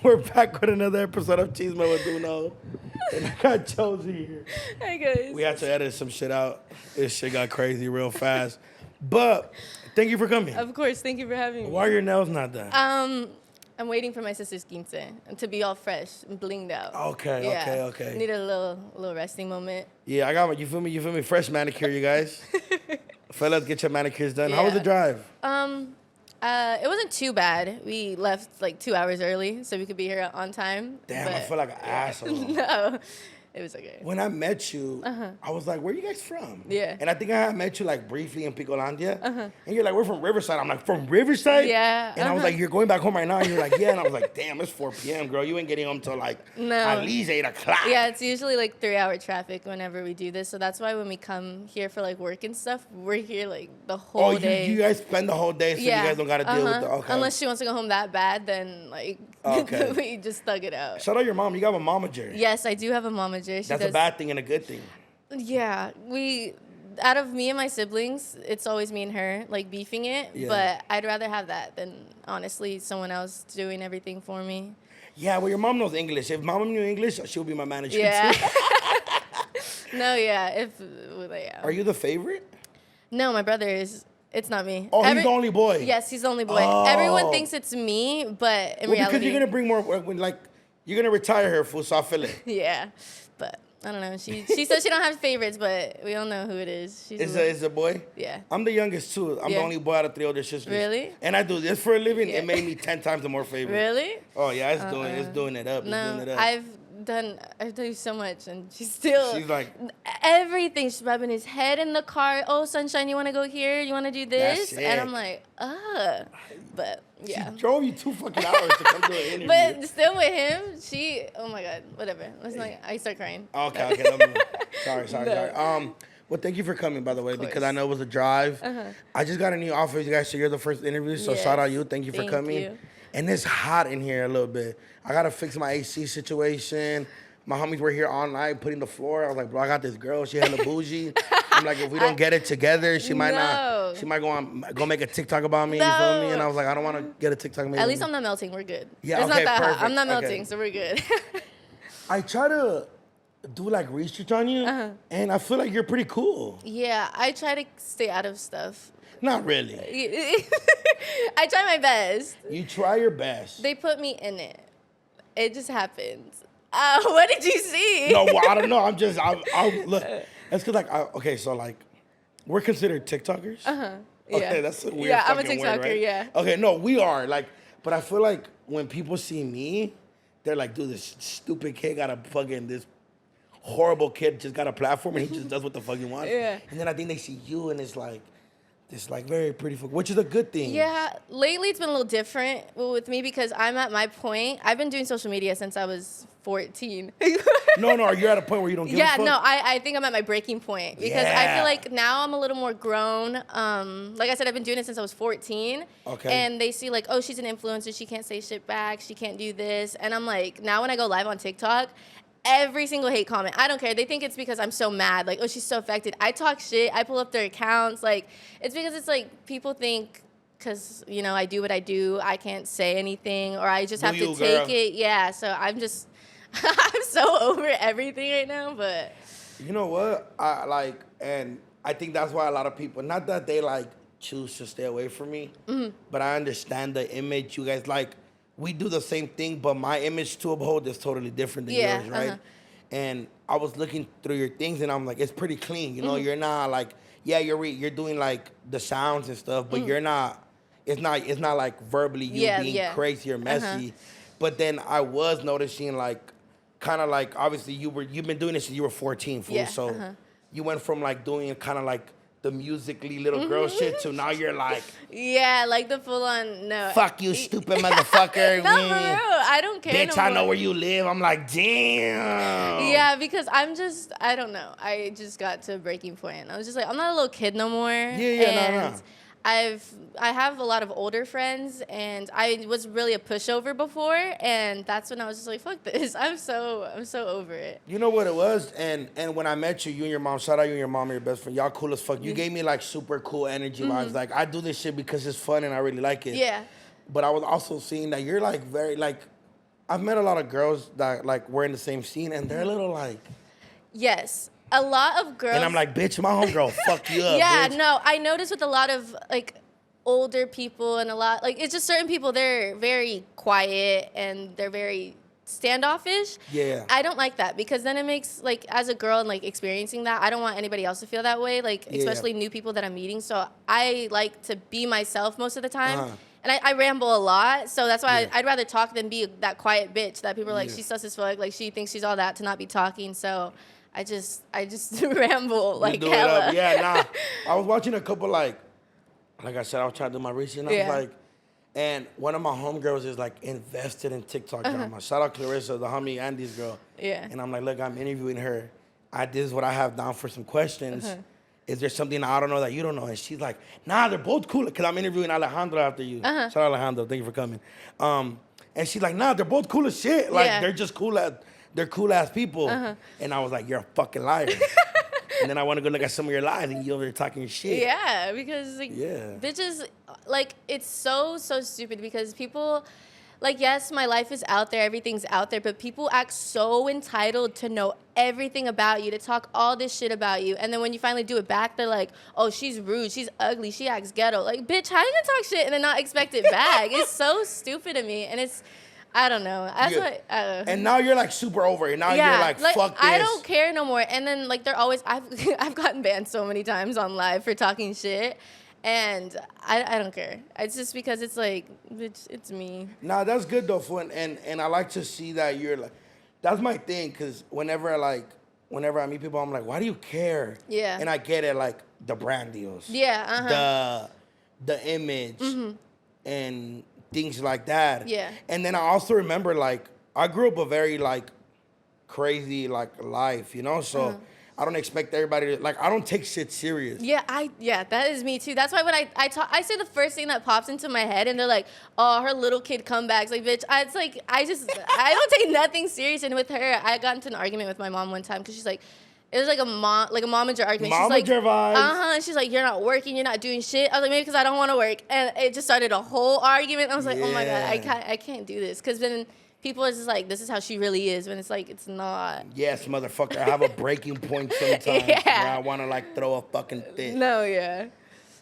We're back with another episode of Chisme with Doknow. And I got Josie here. Hi guys. We had to edit some shit out. This shit got crazy real fast. But thank you for coming. Of course, thank you for having me. Why are your nails not done? I'm waiting for my sister's quince and to be all fresh and blinged out. Okay. Need a little resting moment. Yeah, I got my, you feel me? Fresh manicure, you guys. Fellas, get your manicures done. How was the drive? It wasn't too bad. We left like 2 hours early so we could be here on time. Damn, I feel like an asshole. No, it was okay. When I met you, I was like, where are you guys from? Yeah. And I think I had met you like briefly in Picolandia. And you're like, we're from Riverside. I'm like, from Riverside? Yeah. And I was like, you're going back home right now? And you're like, yeah. And I was like, damn, it's 4 p.m., girl. You ain't getting home till like at least 8 o'clock. Yeah, it's usually like 3-hour traffic whenever we do this. So that's why when we come here for like work and stuff, we're here like the whole day. You guys spend the whole day so you guys don't got to deal with the, okay. Unless she wants to go home that bad, then like we just thug it out. Shout out your mom. You got a momager. Yes, I do have a momager. That's a bad thing and a good thing. Yeah, out of me and my siblings, it's always me and her like beefing it. Yeah. But I'd rather have that than honestly someone else doing everything for me. Yeah, well, your mom knows English. If mom knew English, she'll be my manager yeah. too. No, yeah. Are you the favorite? No, my brother is. It's not me. Oh, he's the only boy. Yes, he's the only boy. Oh. Everyone thinks it's me, but in reality, because you're gonna bring more. Like you're gonna retire her, fool. So I feel it. Yeah, but I don't know. She says she don't have favorites, but we don't know who it is. It's a boy? Yeah. I'm the youngest too. I'm the only boy out of 3 older sisters. Really? And I do this for a living. Yeah. It made me 10 times the more favorite. Really? Oh yeah, it's doing it up. I've done so much, and she's like everything. She's rubbing his head in the car. Oh, sunshine, you want to go here? You want to do this? And I'm like, but yeah. She drove you 2 fucking hours to come to an interview. But still with him, oh my God, whatever. I start crying. Okay. Sorry. Well, thank you for coming, by the way, because I know it was a drive. I just got a new offer, you guys, so you're the first interview, so shout out you. Thank you for coming. You. And it's hot in here a little bit. I got to fix my AC situation. My homies were here all night putting the floor. I was like, bro, I got this girl. She hella bougie. I'm like, if we don't get it together, she might not. She might go make a TikTok about me. You feel me? And I was like, I don't want to get a TikTok. At least I'm not melting. We're good. Yeah, it's not that hot. I'm not melting, so we're good. I try to do like research on you, and I feel like you're pretty cool. Yeah, I try to stay out of stuff. Not really. I try my best. You try your best. They put me in it. It just happens. What did you see? No, well, I don't know. I'll look. That's because so we're considered TikTokers. Yeah. Okay, that's a weird Yeah, I'm a fucking TikToker, word, right? yeah. Okay, no, we are. But I feel like when people see me, they're like, dude, this stupid kid got this horrible kid just got a platform and he just does what the fuck he wants. Yeah. And then I think they see you and it's like, this very pretty, which is a good thing. Yeah, lately it's been a little different with me because I'm at my point. I've been doing social media since I was 14. No, you're at a point where you don't give a fuck? Yeah, no, I think I'm at my breaking point because I feel like now I'm a little more grown. Like I said, I've been doing it since I was 14. Okay. And they see like, oh, she's an influencer. She can't say shit back. She can't do this. And I'm like, now when I go live on TikTok, every single hate comment, I don't care. They think it's because I'm so mad. Like, oh, she's so affected. I talk shit. I pull up their accounts. Like, it's because it's like people think because, I do what I do, I can't say anything or I just have to take it. Yeah, so I'm just, I'm so over everything right now, but. You know what? And I think that's why a lot of people, not that they choose to stay away from me, but I understand the image you guys we do the same thing, but my image to uphold is totally different than yours, right? And I was looking through your things, and I'm like, it's pretty clean. You're not you're doing the sounds and stuff, but you're not. It's not like verbally you being crazy or messy. But then I was noticing obviously you've been doing this since you were 14, fool. Yeah, so you went from doing kind of the musically little girl shit to now you're yeah, the full on no. Fuck you, stupid motherfucker. No, for real, I don't care. Bitch, no I know where you live. I'm like, damn. Yeah, because I don't know. I just got to a breaking point. I was just like, I'm not a little kid no more. Yeah, no. I have a lot of older friends, and I was really a pushover before, and that's when I was just like, fuck this. I'm so over it. You know what it was? And when I met you and your mom, shout out you and your mom and your best friend, y'all cool as fuck. You gave me super cool energy vibes. I do this shit because it's fun and I really like it. Yeah. But I was also seeing that you're very I've met a lot of girls that like were in the same scene, and they're a little like. Yes. A lot of girls. And I'm like, bitch, my homegirl fucked you up. Yeah, bitch. no, I noticed with a lot of like older people and a lot like it's just certain people, they're very quiet and they're very standoffish. Yeah. I don't like that because then it makes like as a girl and like experiencing that, I don't want anybody else to feel that way, like especially new people that I'm meeting. So I like to be myself most of the time. And I ramble a lot, so that's why I'd rather talk than be that quiet bitch that people are like, she's sus as fuck, like she thinks she's all that to not be talking. So I just ramble like hella. Yeah, nah. I was watching a couple like I said, I was trying to do my research, and I was like, and one of my homegirls is like invested in TikTok drama. Shout out Clarissa, the homie Andy's girl. Yeah. And I'm like, look, I'm interviewing her. This is what I have down for some questions. Is there something I don't know that you don't know? And she's like, nah, they're both cool. Because I'm interviewing Alejandro after you. Shout out Alejandro. Thank you for coming. And she's like, nah, they're both cool as shit. Like, they're just they're cool ass people. And I was like, you're a fucking liar. And then I want to go look at some of your lives and you over there talking your shit. Yeah, because like bitches, like it's so stupid because people, like yes, my life is out there, everything's out there, but people act so entitled to know everything about you, to talk all this shit about you, and then when you finally do it back, they're like, oh, she's rude, she's ugly, she acts ghetto. Like, bitch, how you gonna talk shit and then not expect it back? It's so stupid to me, and it's. I don't know. That's what. And now you're like super over it. Now you're like, fuck this. I don't care no more. And then like they're always. I've gotten banned so many times on live for talking shit, and I don't care. It's just because it's like, bitch, it's me. Nah, that's good though, and I like to see that you're like. That's my thing, cause whenever I meet people, I'm like, why do you care? Yeah. And I get it, like the brand deals. Yeah. The image. And things like that. Yeah. And then I also remember, like, I grew up a very, like, crazy, like, life, you know? So I don't expect everybody to, like, I don't take shit serious. Yeah, that is me too. That's why when I talk, I say the first thing that pops into my head, and they're like, oh, her little kid comebacks. Like, bitch, it's like, I don't take nothing serious. And with her, I got into an argument with my mom one time because she's like, it was like a momager argument. She's like, vibes. She's like, you're not working, you're not doing shit. I was like, maybe because I don't want to work. And it just started a whole argument. I was like, oh my God, I can't do this. Because then people are just like, this is how she really is. When it's like, it's not. Yes, motherfucker. I have a breaking point sometimes where I want to like throw a fucking fit. No, yeah.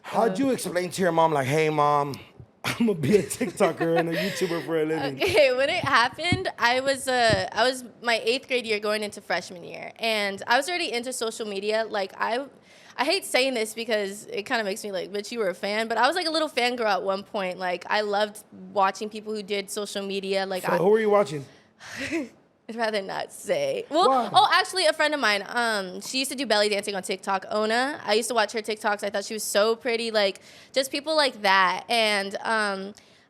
How'd you explain to your mom, like, hey, mom, I'm gonna be a TikToker and a YouTuber for a living? Okay, when it happened, I was my 8th grade year going into freshman year, and I was already into social media. Like I hate saying this because it kind of makes me like, bitch, you were a fan, but I was like a little fangirl at one point. Like I loved watching people who did social media. Like who were you watching? I'd rather not say. Well, actually, a friend of mine, she used to do belly dancing on TikTok, Ona. I used to watch her TikToks. I thought she was so pretty, like, just people like that. And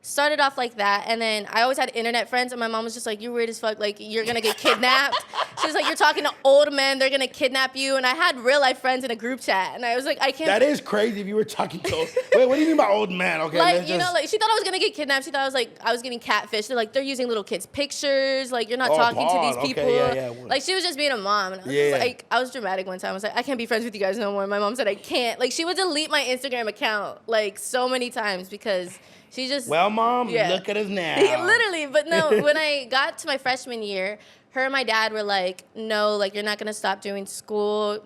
started off like that, and then I always had internet friends, and my mom was just like, you're weird as fuck, like, you're gonna get kidnapped. She was like, you're talking to old men, they're gonna kidnap you. And I had real life friends in a group chat, and I was like, I can't. That is crazy if you were talking to wait, what do you mean by old man? Okay, like, you know, like, she thought I was gonna get kidnapped. She thought I was getting catfished. They're like, they're using little kids' pictures, like, you're not talking to these people. Yeah. Like, she was just being a mom, and I was just like, I was dramatic one time. I was like, I can't be friends with you guys no more. My mom said I can't. Like, she would delete my Instagram account, like, so many times because she just... Well, Mom, look at us now. Literally. But no, when I got to my freshman year, her and my dad were like, no, like, you're not going to stop doing school.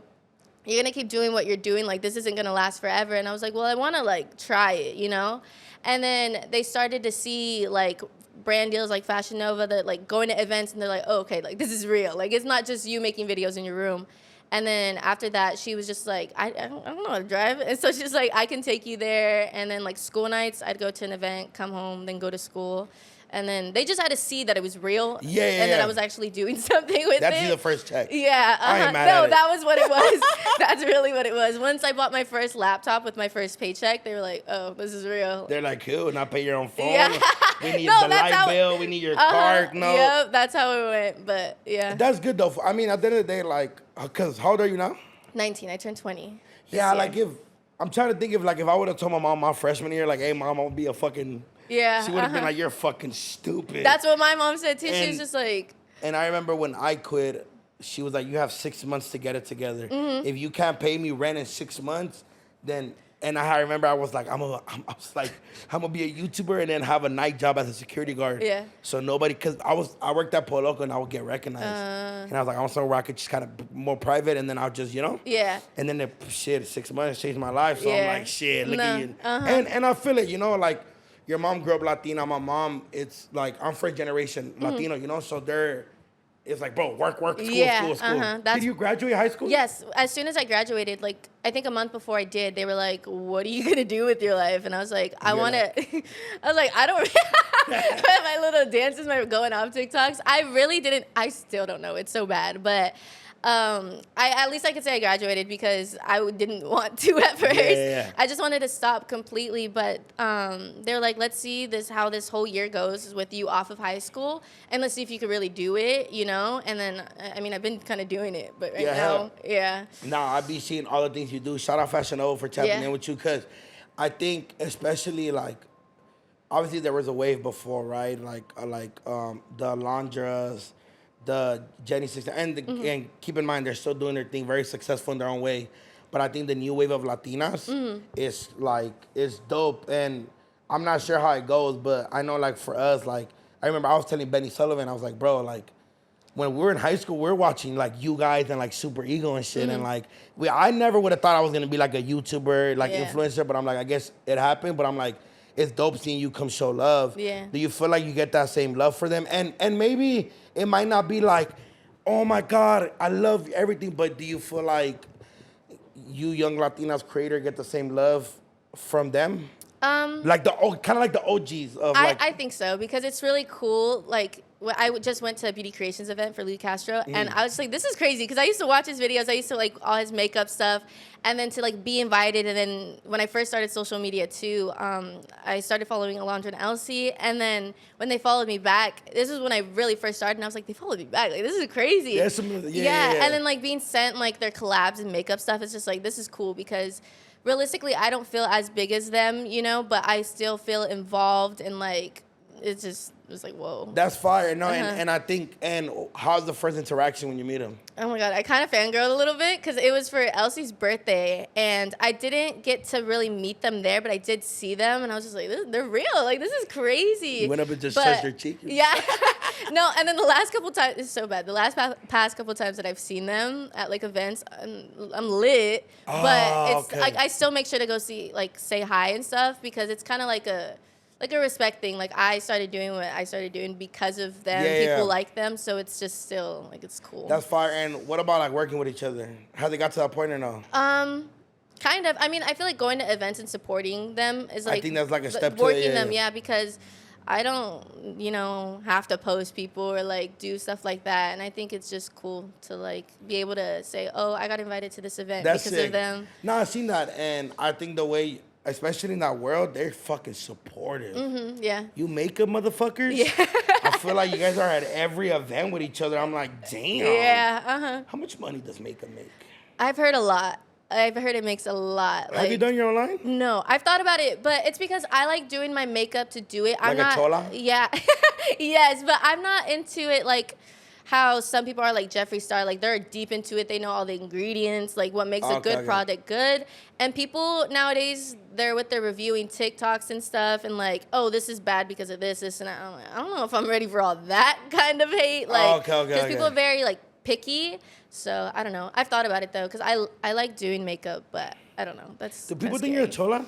You're going to keep doing what you're doing. Like, this isn't going to last forever. And I was like, well, I want to, like, try it, you know? And then they started to see, like, brand deals like Fashion Nova that, like, going to events, and they're like, oh, okay, like, this is real. Like, it's not just you making videos in your room. And then after that, she was just like, I don't know how to drive. And so she's like, I can take you there. And then, like, school nights, I'd go to an event, come home, then go to school. And then they just had to see that it was real. And that I was actually doing something with it. That's the first check. Yeah. I ain't mad at it. That was what it was. That's really what it was. Once I bought my first laptop with my first paycheck, they were like, oh, this is real. They're like, cool, not pay your own phone. Yeah. We need the light bill. We need your card. No. Yep, that's how it went. But, yeah. That's good, though. I mean, at the end of the day, like, because how old are you now? 19. I turned 20. Yeah, like, I'm trying to think if I would have told my mom my freshman year, like, hey, Mom, I'm going to be a fucking... Yeah. She would have been like, you're fucking stupid. That's what my mom said, too. She was just like... And I remember when I quit, she was like, you have 6 months to get it together. Mm-hmm. If you can't pay me rent in 6 months, then And I remember I was like, I was like, I'm gonna be a YouTuber and then have a night job as a security guard. Yeah. So nobody, cause I worked at Poloco and I would get recognized. And I was like, I want somewhere where I could just kind of more private and then I'll just, Yeah. And then 6 months changed my life. So I'm like, shit, look at you. Uh-huh. And I feel it, like your mom grew up Latina. My mom, it's like I'm first generation Latino, so it's like, bro, work, school. Did you graduate high school? Yes. As soon as I graduated, like, I think a month before I did, they were like, what are you going to do with your life? And I was like, I want to, I was like, I don't, my little dances, my going off TikToks. I still don't know. It's so bad. But at least I could say I graduated because I didn't want to at first. Yeah. I just wanted to stop completely, but they were like, let's see how this whole year goes with you off of high school, and let's see if you could really do it, And then, I mean, I've been kind of doing it, but now, Nah, I be seeing all the things you do. Shout out Fashion O for tapping in with you, because I think especially, like, obviously there was a wave before, right? Like the Alondras, the Jenny 16, and keep in mind they're still doing their thing, very successful in their own way. But I think the new wave of Latinas is dope, and I'm not sure how it goes, but I know, like, for us, like, I remember I was telling Benny Sullivan, I was like, bro, like, when we were in high school, we were watching, like, you guys and, like, Super Ego and shit, and, like, I never would have thought I was gonna be, like, a YouTuber, like, influencer, but I'm like, I guess it happened, but I'm like, it's dope seeing you come show love. Yeah. Do you feel like you get that same love for them? And maybe it might not be like, oh my God, I love everything, but do you feel like you young Latinas creator get the same love from them? Like kind of like the OGs of I think so, because it's really cool. Like, I just went to a beauty creations event for Lee Castro, and I was like, this is crazy, because I used to watch his videos. I used to like all his makeup stuff, and then to like be invited. And then when I first started social media too, I started following Alondra and Alesia, and then when they followed me back, this is when I really first started, and I was like, they followed me back. Like, this is crazy. Yeah. And then like being sent like their collabs and makeup stuff, it's just like, this is cool, because realistically, I don't feel as big as them, but I still feel involved, and like, it's like, whoa. That's fire. No, and I think, and how's the first interaction when you meet them? Oh my God, I kind of fangirled a little bit, because it was for Elsie's birthday, and I didn't get to really meet them there, but I did see them, and I was just like, they're real. Like, this is crazy. You went up and just touched their cheek? Yeah. No, and then the last couple times, it's so bad. The past couple times that I've seen them at like events, I'm lit, but it's like, I still make sure to go say hi and stuff, because it's kind of like a respect thing. Like, I started doing what I started doing because of them. People like them, so it's just still like, it's cool. That's fire. And what about like working with each other? Have they got to that point or no? Kind of. I mean, I feel like going to events and supporting them is like, I think that's like a step to working them, because I don't, have to post people or like do stuff like that. And I think it's just cool to like be able to say, oh, I got invited to this event because of them. No, I've seen that, and I think the way, especially in that world, they're fucking supportive. Yeah. You makeup motherfuckers? Yeah. I feel like you guys are at every event with each other. I'm like, damn. Yeah, How much money does makeup make? I've heard a lot. I've heard it makes a lot. Have you done your own line? No, I've thought about it, but it's because I like doing my makeup to do it. I'm like not, a chola? Yeah. Yes, but I'm not into it like how some people are, like Jeffree Star. Like, they're deep into it. They know all the ingredients, like what makes a good product good. And people nowadays, they're reviewing TikToks and stuff, and like, oh, this is bad because of this, and I'm like, I don't know if I'm ready for all that kind of hate. Like, because people are very like picky. So I don't know. I've thought about it though, because I like doing makeup, but I don't know. Do people think you're a chola?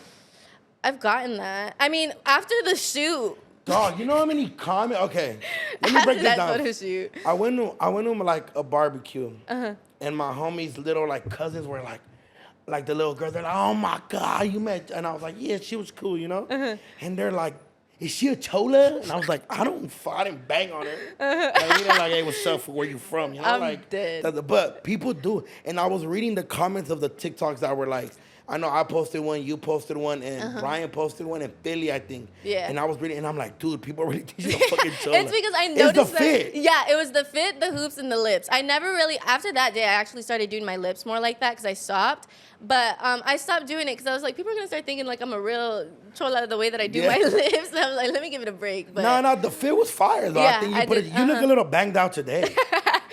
I've gotten that. I mean, after the shoot. Dog, you know how many comments? Okay, let me break this down. Photo shoot. I went to like a barbecue, and my homies' little like cousins were like the little girls. They're like, oh my God, you met? And I was like, yeah, she was cool, And they're like, is she a chola? And I was like, I didn't bang on her. Like, like, hey, what's up? Where you from? I'm like, dead. But people do. And I was reading the comments of the TikToks that were like, I know I posted one, you posted one, and Brian posted one in Philly, I think. Yeah. And I was reading, and I'm like, dude, people really think she's a fucking chola. It's because I noticed it's the fit. Yeah, it was the fit, the hoops, and the lips. I never really, after that day, I actually started doing my lips more like that because I stopped. But I stopped doing it because I was like, people are going to start thinking like I'm a real chola the way that I do my lips. And I was like, let me give it a break. But no, the fit was fire, though. Yeah, I think you look a little banged out today.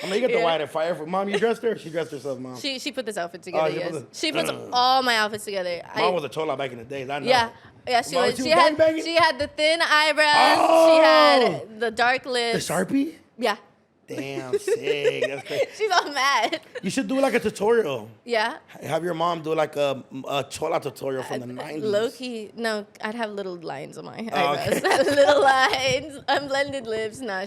I'm gonna get the white and fire for Mom. You dressed her? She dressed herself, Mom. She put this outfit together. she Yes, put she puts all my outfits together. Mom was a chola back in the days. I know. Yeah, she Mom, was. she She was had gangbanging? she had the thin eyebrows. Oh! She had the dark The lips. Sharpie? Yeah, Damn, sick. That's crazy. she's all mad. You should do like a tutorial. Yeah. Have your mom do like a chola tutorial from the 90s. Low key, no, I'd have little lines on my Oh, eyebrows. okay. Little lines, unblended lips. Nah,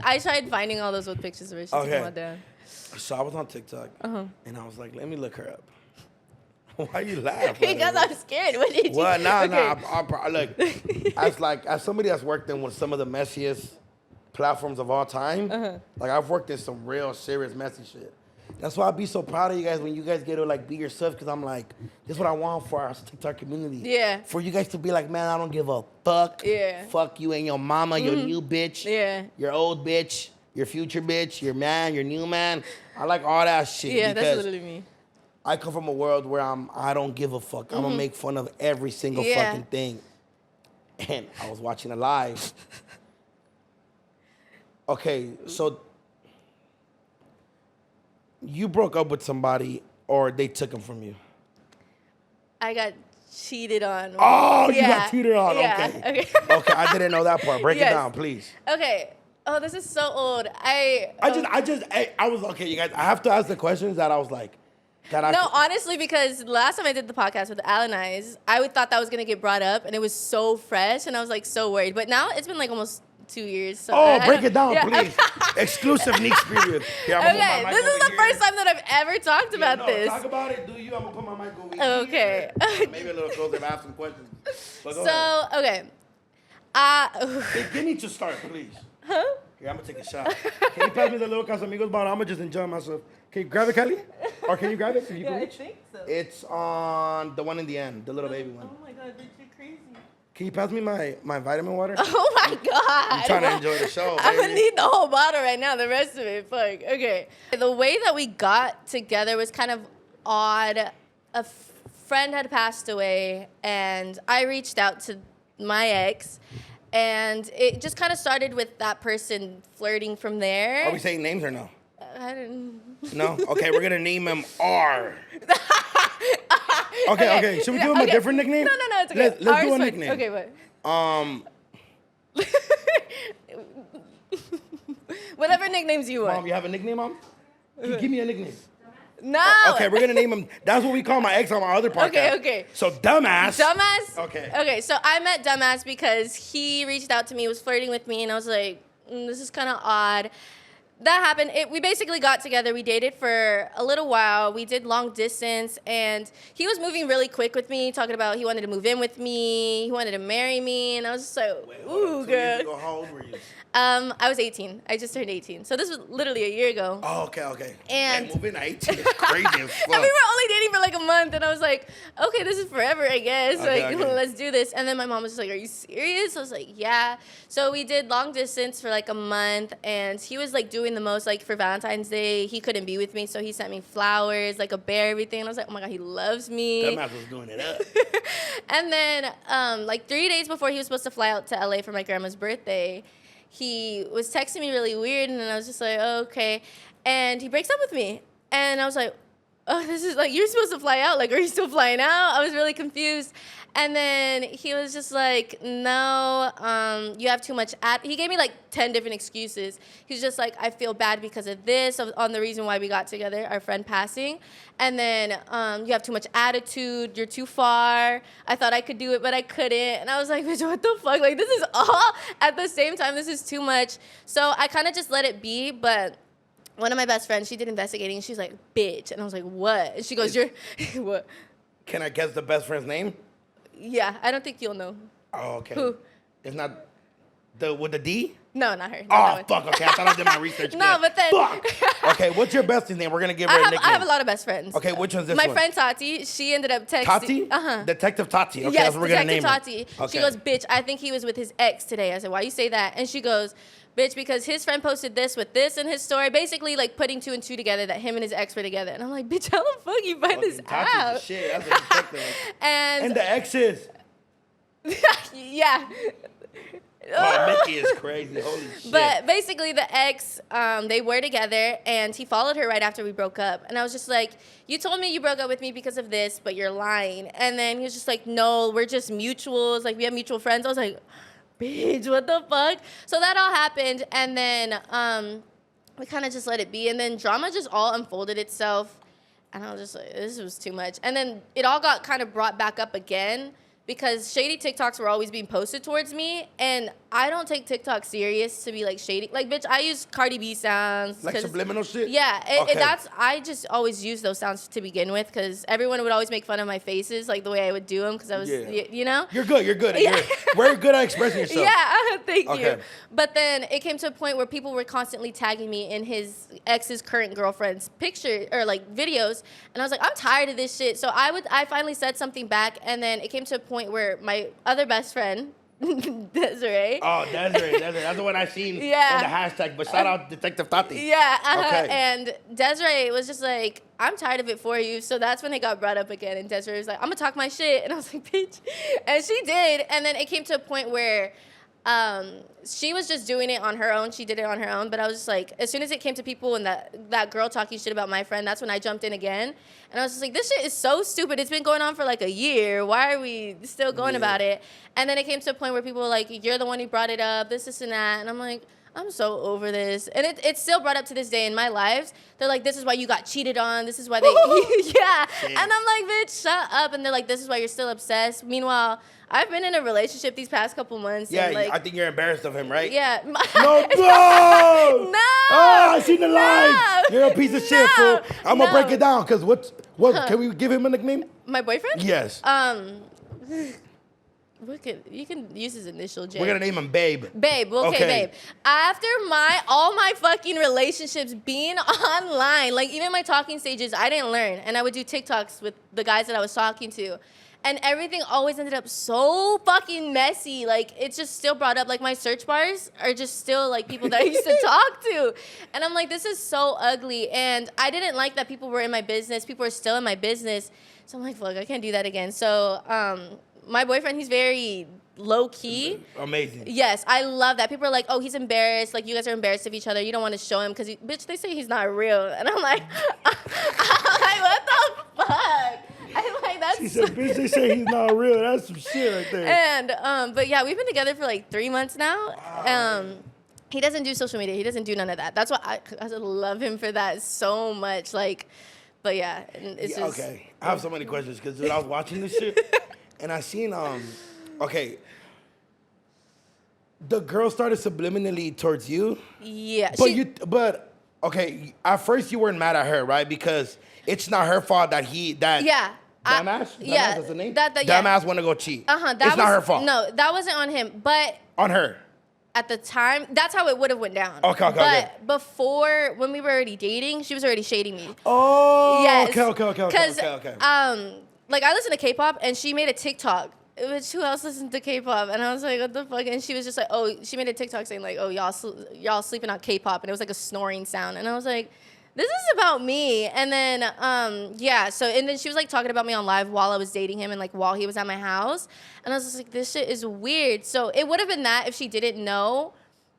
I tried finding all those old pictures of her. She took them all down. So I was on TikTok, and I was like, let me look her up. Why you laughing? Because I'm scared. What did you? Well, nah. Okay. Look, as somebody that's worked in with some of the messiest platforms of all time, like I've worked in some real serious messy shit. That's why I be so proud of you guys when you guys get to like be yourself, because I'm like, this is what I want for our TikTok community. Yeah. For you guys to be like, man, I don't give a fuck. Yeah. Fuck you and your mama, your new bitch. Yeah. Your old bitch, your future bitch, your man, your new man. I like all that shit. Yeah, that's because literally me. I come from a world where I don't give a fuck. I'm gonna make fun of every single Yeah. fucking thing. And I was watching a live. Okay, so you broke up with somebody or they took him from you? I got cheated on. Oh, you Yeah. got cheated on. Yeah. Okay. Okay. Okay, I didn't know that part. Break Yes. it down, please. Okay. Oh, this is so old. I was okay, you guys. I have to ask the questions that I was like, No, honestly, because last time I did the podcast with Alanize, I thought that was gonna get brought up, and it was so fresh, and I was like so worried. But now it's been like almost 2 years. So break it down, yeah. please. Exclusive Nick's period. Here, I'm gonna put my Okay, mic this is over the here. first time that I've ever talked about No, this. talk about it. Do you? I'm gonna put my mic over here. Okay. Maybe a little closer if I have some questions. But go ahead. So, okay. They need to start, please. Huh? Here, I'm gonna take a shot. Can you pass me the little Casamigos bottle? I'm gonna just enjoy myself. Can you grab it, Kelly? Or can you grab it? If you can reach? think so. It's on the one in the end, the little baby one. Oh my god, you're crazy. Can you pass me my vitamin water? Oh my god. I'm trying to enjoy the show, I'm gonna baby. need the whole bottle right now, the rest of it. Fuck. Okay. The way that we got together was kind of odd. A friend had passed away, and I reached out to my ex, and it just kind of started with that person flirting from there. Are we saying names or no? I didn't. No? Okay, we're gonna name him R. Okay. Should we give him a different nickname? No, it's okay. Let's Ours do a fine. nickname. Okay, what? Whatever nicknames you want. Mom, you have a nickname, Mom? Can you give me a nickname? No. Okay, we're gonna name him. That's what we call my ex on my other podcast. Okay. So dumbass. Dumbass? Okay. Okay, so I met Dumbass because he reached out to me, was flirting with me, and I was like, this is kind of odd. That happened. We basically got together. We dated for a little while. We did long distance, and he was moving really quick with me, talking about he wanted to move in with me, he wanted to marry me, and I was just like, ooh, 2 years girl. ago, how old were you? I was 18. I just turned 18. So this was literally a year ago. Oh, okay. And- moving at 18 is crazy as fuck. And we were only dating for like a month, and I was like, okay, this is forever, I guess. Okay. Let's do this. And then my mom was just like, are you serious? I was like, yeah. So we did long distance for like a month, and he was like doing the most. Like for Valentine's Day, he couldn't be with me, so he sent me flowers, like a bear, everything. And I was like, oh my God, he loves me. Dumbass was doing it up. And then like 3 days before he was supposed to fly out to LA for my grandma's birthday, he was texting me really weird, and I was just like, oh, okay. And he breaks up with me. And I was like, oh, this is like, you're supposed to fly out. Like, are you still flying out? I was really confused. And then he was just like, no, you have too much. He gave me like 10 different excuses. He's just like, I feel bad because of this, on the reason why we got together, our friend passing. And then you have too much attitude. You're too far. I thought I could do it, but I couldn't. And I was like, bitch, what the fuck? Like, this is all at the same time. This is too much. So I kind of just let it be. But one of my best friends, she did investigating. She's like, bitch. And I was like, what? And she goes, you're, what? Can I guess the best friend's name? Yeah, I don't think you'll know. Oh, okay. Who? It's not with the D? No, not her. Not Oh, that fuck. Okay, I thought I did my research. No, again. but then- Fuck. Okay, what's your bestie's name? We're going to give her a nickname. I have a lot of best friends. Okay, which one's this My one? friend Tati, she ended up texting. Tati? Uh-huh. Detective Tati. Okay, Yes, that's what we're going to Detective name Tati. her. Okay. She goes, bitch, I think he was with his ex today. I said, why you say that? And she goes, bitch, because his friend posted this with this in his story, basically like putting 2 and 2 together that him and his ex were together. And I'm like, bitch, how the fuck you find this Tati's out? the shit. That's a detective. And And the exes. yeah. Oh, Mickey is crazy. Holy shit. But basically, the ex, they were together, and he followed her right after we broke up. And I was just like, you told me you broke up with me because of this, but you're lying. And then he was just like, no, we're just mutuals. Like, we have mutual friends. I was like, bitch, what the fuck? So that all happened, and then we kind of just let it be. And then drama just all unfolded itself. And I was just like, this was too much. And then it all got kind of brought back up again because shady TikToks were always being posted towards me. And I don't take TikTok serious to be like shady. Like, bitch, I use Cardi B sounds. Like subliminal shit? Yeah. Okay. I just always use those sounds to begin with because everyone would always make fun of my faces, like the way I would do them because I was, you know? You're good. You're very good at expressing yourself. Yeah, thank you. Okay. But then it came to a point where people were constantly tagging me in his ex's current girlfriend's picture or like videos, and I was like, I'm tired of this shit. So I finally said something back, and then it came to a point where my other best friend, Desiree. Oh, Desiree. That's the one I seen in the hashtag. But shout out Detective Tati. Yeah. Okay. And Desiree was just like, I'm tired of it for you. So that's when it got brought up again. And Desiree was like, I'm going to talk my shit. And I was like, bitch. And she did. And then it came to a point where she was just doing it on her own. She did it on her own. But I was just like, as soon as it came to people and that girl talking shit about my friend, that's when I jumped in again. And I was just like, this shit is so stupid. It's been going on for like a year. Why are we still going about it? And then it came to a point where people were like, you're the one who brought it up, this, and that. And I'm like, I'm so over this. And it's still brought up to this day in my lives. They're like, this is why you got cheated on. This is why they, yeah. And I'm like, bitch, shut up. And they're like, this is why you're still obsessed. Meanwhile, I've been in a relationship these past couple months. Yeah, and like, I think you're embarrassed of him, right? Yeah. No, no. Oh, I seen the line. You're a piece of shit, fool. I'm gonna break it down, cause what? Can we give him a nickname? My boyfriend? Yes. You can use his initial, J. We're gonna name him Babe. Babe, okay, Babe. After all my fucking relationships being online, like even my talking stages, I didn't learn. And I would do TikToks with the guys that I was talking to. And everything always ended up so fucking messy. Like, it's just still brought up. Like, my search bars are just still, like, people that I used to talk to. And I'm like, this is so ugly. And I didn't like that people were in my business. People are still in my business. So I'm like, fuck, I can't do that again. So my boyfriend, he's very low-key. Amazing. Yes, I love that. People are like, oh, he's embarrassed. Like, you guys are embarrassed of each other. You don't want to show him because, bitch, they say he's not real. And I'm like, what the fuck? I'm like, that's... She said, bitch, they say he's not real. That's some shit right there. And, but yeah, we've been together for like 3 months now. Wow. He doesn't do social media. He doesn't do none of that. That's why I love him for that so much. Like, but yeah, it's just... Okay, I have so many questions because I was watching this shit and I seen, okay, the girl started subliminally towards you. Yeah. But okay, at first you weren't mad at her, right? Because it's not her fault that yeah. Dumbass? Yeah. That's the name? Yeah. Dumbass want to go cheat. It's not her fault. No, that wasn't on him, but... On her. At the time, that's how it would have went down. Okay. But before, when we were already dating, she was already shading me. Oh, yes. Okay. Because, like, I listen to K-pop, and she made a TikTok. Which, who else listens to K-pop? And I was like, what the fuck? And she was just like, oh, she made a TikTok saying, like, oh, y'all sleeping on K-pop. And it was like a snoring sound. And I was like... this is about me. And then, and then she was like talking about me on live while I was dating him and like while he was at my house. And I was just like, this shit is weird. So it would have been that if she didn't know,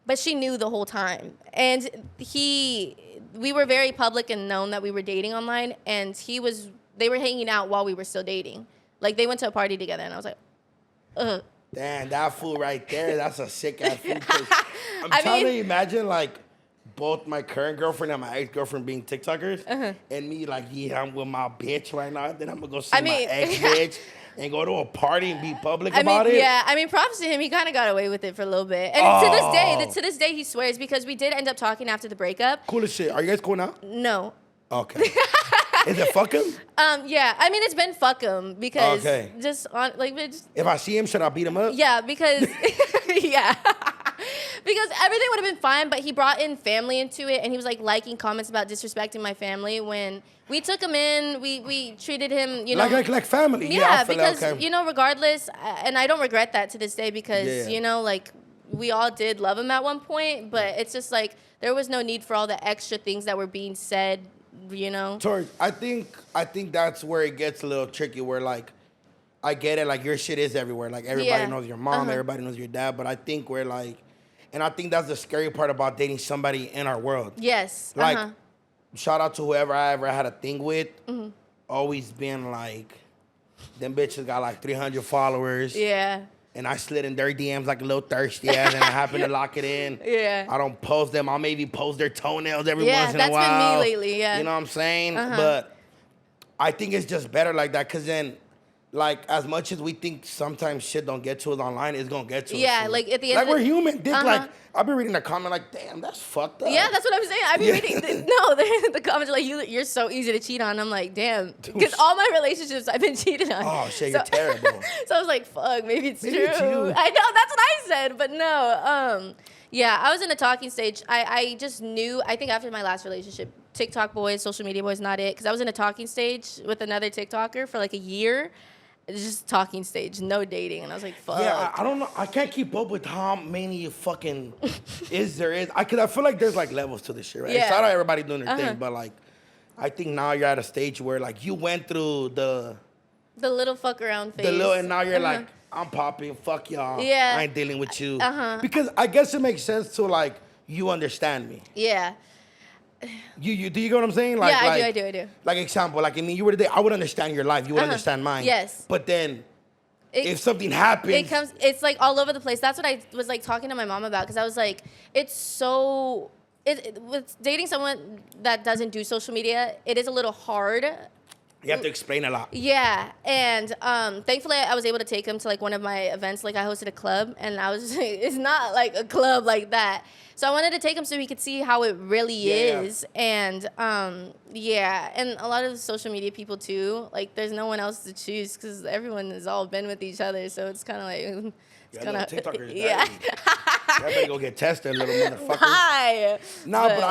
but she knew the whole time. And we were very public and known that we were dating online. And they were hanging out while we were still dating. Like they went to a party together and I was like, ugh. Damn, that fool right there, that's a sick ass fool. I'm trying to imagine like, both my current girlfriend and my ex-girlfriend being TikTokers, and me like, yeah, I'm with my bitch right now. Then I'm gonna go see my ex-bitch and go to a party and be public about it. Yeah, I mean, props to him. He kind of got away with it for a little bit. And to this day, he swears because we did end up talking after the breakup. Cool as shit. Are you guys cool now? No. Okay. Is it fuck him? Yeah. I mean, it's been fuck him because just on like. If I see him, should I beat him up? Yeah, because yeah. Because everything would have been fine, but he brought in family into it, and he was like liking comments about disrespecting my family. When we took him in, we treated him, you know, like family. Yeah, because you know, regardless, and I don't regret that to this day because you know, like we all did love him at one point, but it's just like there was no need for all the extra things that were being said, you know. Tori, I think that's where it gets a little tricky. Where like I get it. Like, your shit is everywhere. Like, everybody Yeah. knows your mom, everybody knows your dad. But I think we're like, and I think that's the scary part about dating somebody in our world. Yes. Like, shout out to whoever I ever had a thing with. Always been like, them bitches got like 300 followers. Yeah. And I slid in their DMs like a little thirsty ass, and I happen to lock it in. Yeah. I don't post them. I'll maybe post their toenails every once in a while. Yeah, that's been me lately, yeah. You know what I'm saying? But I think it's just better like that, because then, like, as much as we think sometimes shit don't get to us online, it's gonna get to us. Yeah, like at the end like, of we're human. Dick, like, I've been reading the comment like, damn, that's fucked up. Yeah, that's what I'm saying. I've been reading the comments are like, you're so easy to cheat on. I'm like, damn, because all my relationships I've been cheated on. Oh shit, you're terrible. So I was like, fuck, maybe it's true. It's you. I know, that's what I said, but no. Yeah, I was in a talking stage. I just knew, I think after my last relationship, TikTok boys, social media boys, not it. Because I was in a talking stage with another TikToker for like a year. It's just talking stage, no dating. And I was like, fuck. Yeah, I don't know. I can't keep up with how many fucking there is. I feel like there's like levels to this shit, right? Yeah. Shout out everybody doing their thing, but like, I think now you're at a stage where like you went through the little fuck around phase. and now you're like, I'm popping, fuck y'all. Yeah. I ain't dealing with you. Because I guess it makes sense to like, you understand me. Yeah. You do you get what I'm saying? Like, Yeah, like, I do. Like, example, like, I mean, you were today, I would understand your life. You would understand mine. Yes. But then, if something happens, it's like all over the place. That's what I was like talking to my mom about, because I was like, it's so, with dating someone that doesn't do social media, it is a little hard. you have to explain a lot. Yeah, and thankfully I was able to take him to like one of my events. Like I hosted a club, and I was just like, it's not like a club like that. So I wanted to take him so he could see how it really is. And yeah, and a lot of the social media people too, like there's no one else to choose because everyone has all been with each other. So it's kind of like, it's kind of, TikTokers, yeah. I better go get tested, little motherfucker. Hi. Nah, but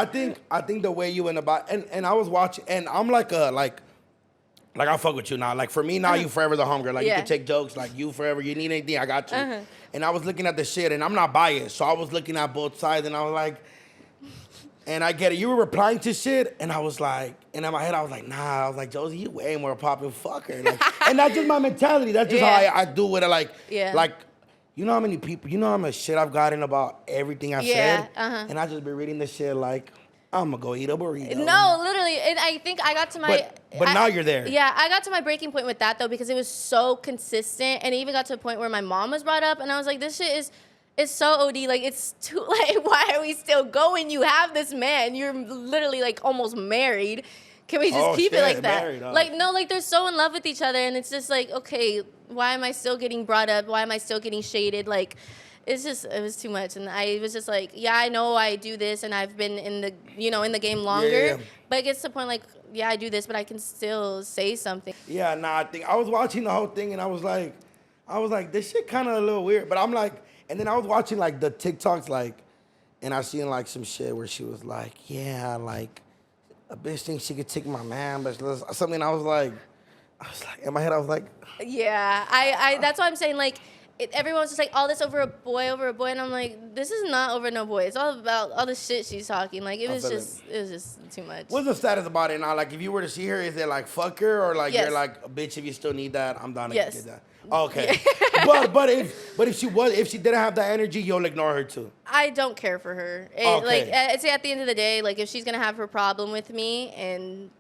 I think the way you went about, and I was watching, and I'm like I fuck with you now. Like, for me now, you forever the homegirl. Like, you can take jokes. Like, you forever. You need anything, I got you. And I was looking at the shit, and I'm not biased. So I was looking at both sides, and I was like, and I get it. You were replying to shit, and I was like, and in my head, I was like, nah. I was like, Josie, you way more popping fucker. Like, and that's just my mentality. That's just how I do with it. Like, like, you know how many people, you know how much shit I've gotten about everything I said? And I just been reading this shit like, I'm gonna go eat a burrito. No, literally. And I think I got to my... But now you're there. Yeah, I got to my breaking point with that, though, because it was so consistent. And it even got to a point where my mom was brought up. And I was like, this shit is so OD. Like, it's too... Like, why are we still going? You have this man. You're literally, like, almost married. Can we just keep it like that? Married, like, no, like, they're so in love with each other. And it's just like, okay, why am I still getting brought up? Why am I still getting shaded? Like... It was too much, and I was just like, yeah, I know I do this, and I've been in the, in the game longer, but it gets to the point like, yeah, I do this, but I can still say something. Yeah, nah, I think I was watching the whole thing, and I was like, this shit kind of a little weird, but I'm like, and then I was watching like the TikToks, like, and I seen like some shit where she was like, yeah, like, a bitch thinks she could take my man, but something. I was like, in my head, I was like, yeah, I that's why I'm saying like. Everyone's just like, all this over a boy, and I'm like, this is not over no boy. It's all about all the shit she's talking. Like, it was just too much. What's the status about it now? Like, if you were to see her, is it like fuck her, or like you're like, bitch, if you still need that, I'm down to get that. Okay, but if she didn't have that energy, you'll ignore her too. I don't care for her. Like, I'd say at the end of the day, like if she's gonna have her problem with me, and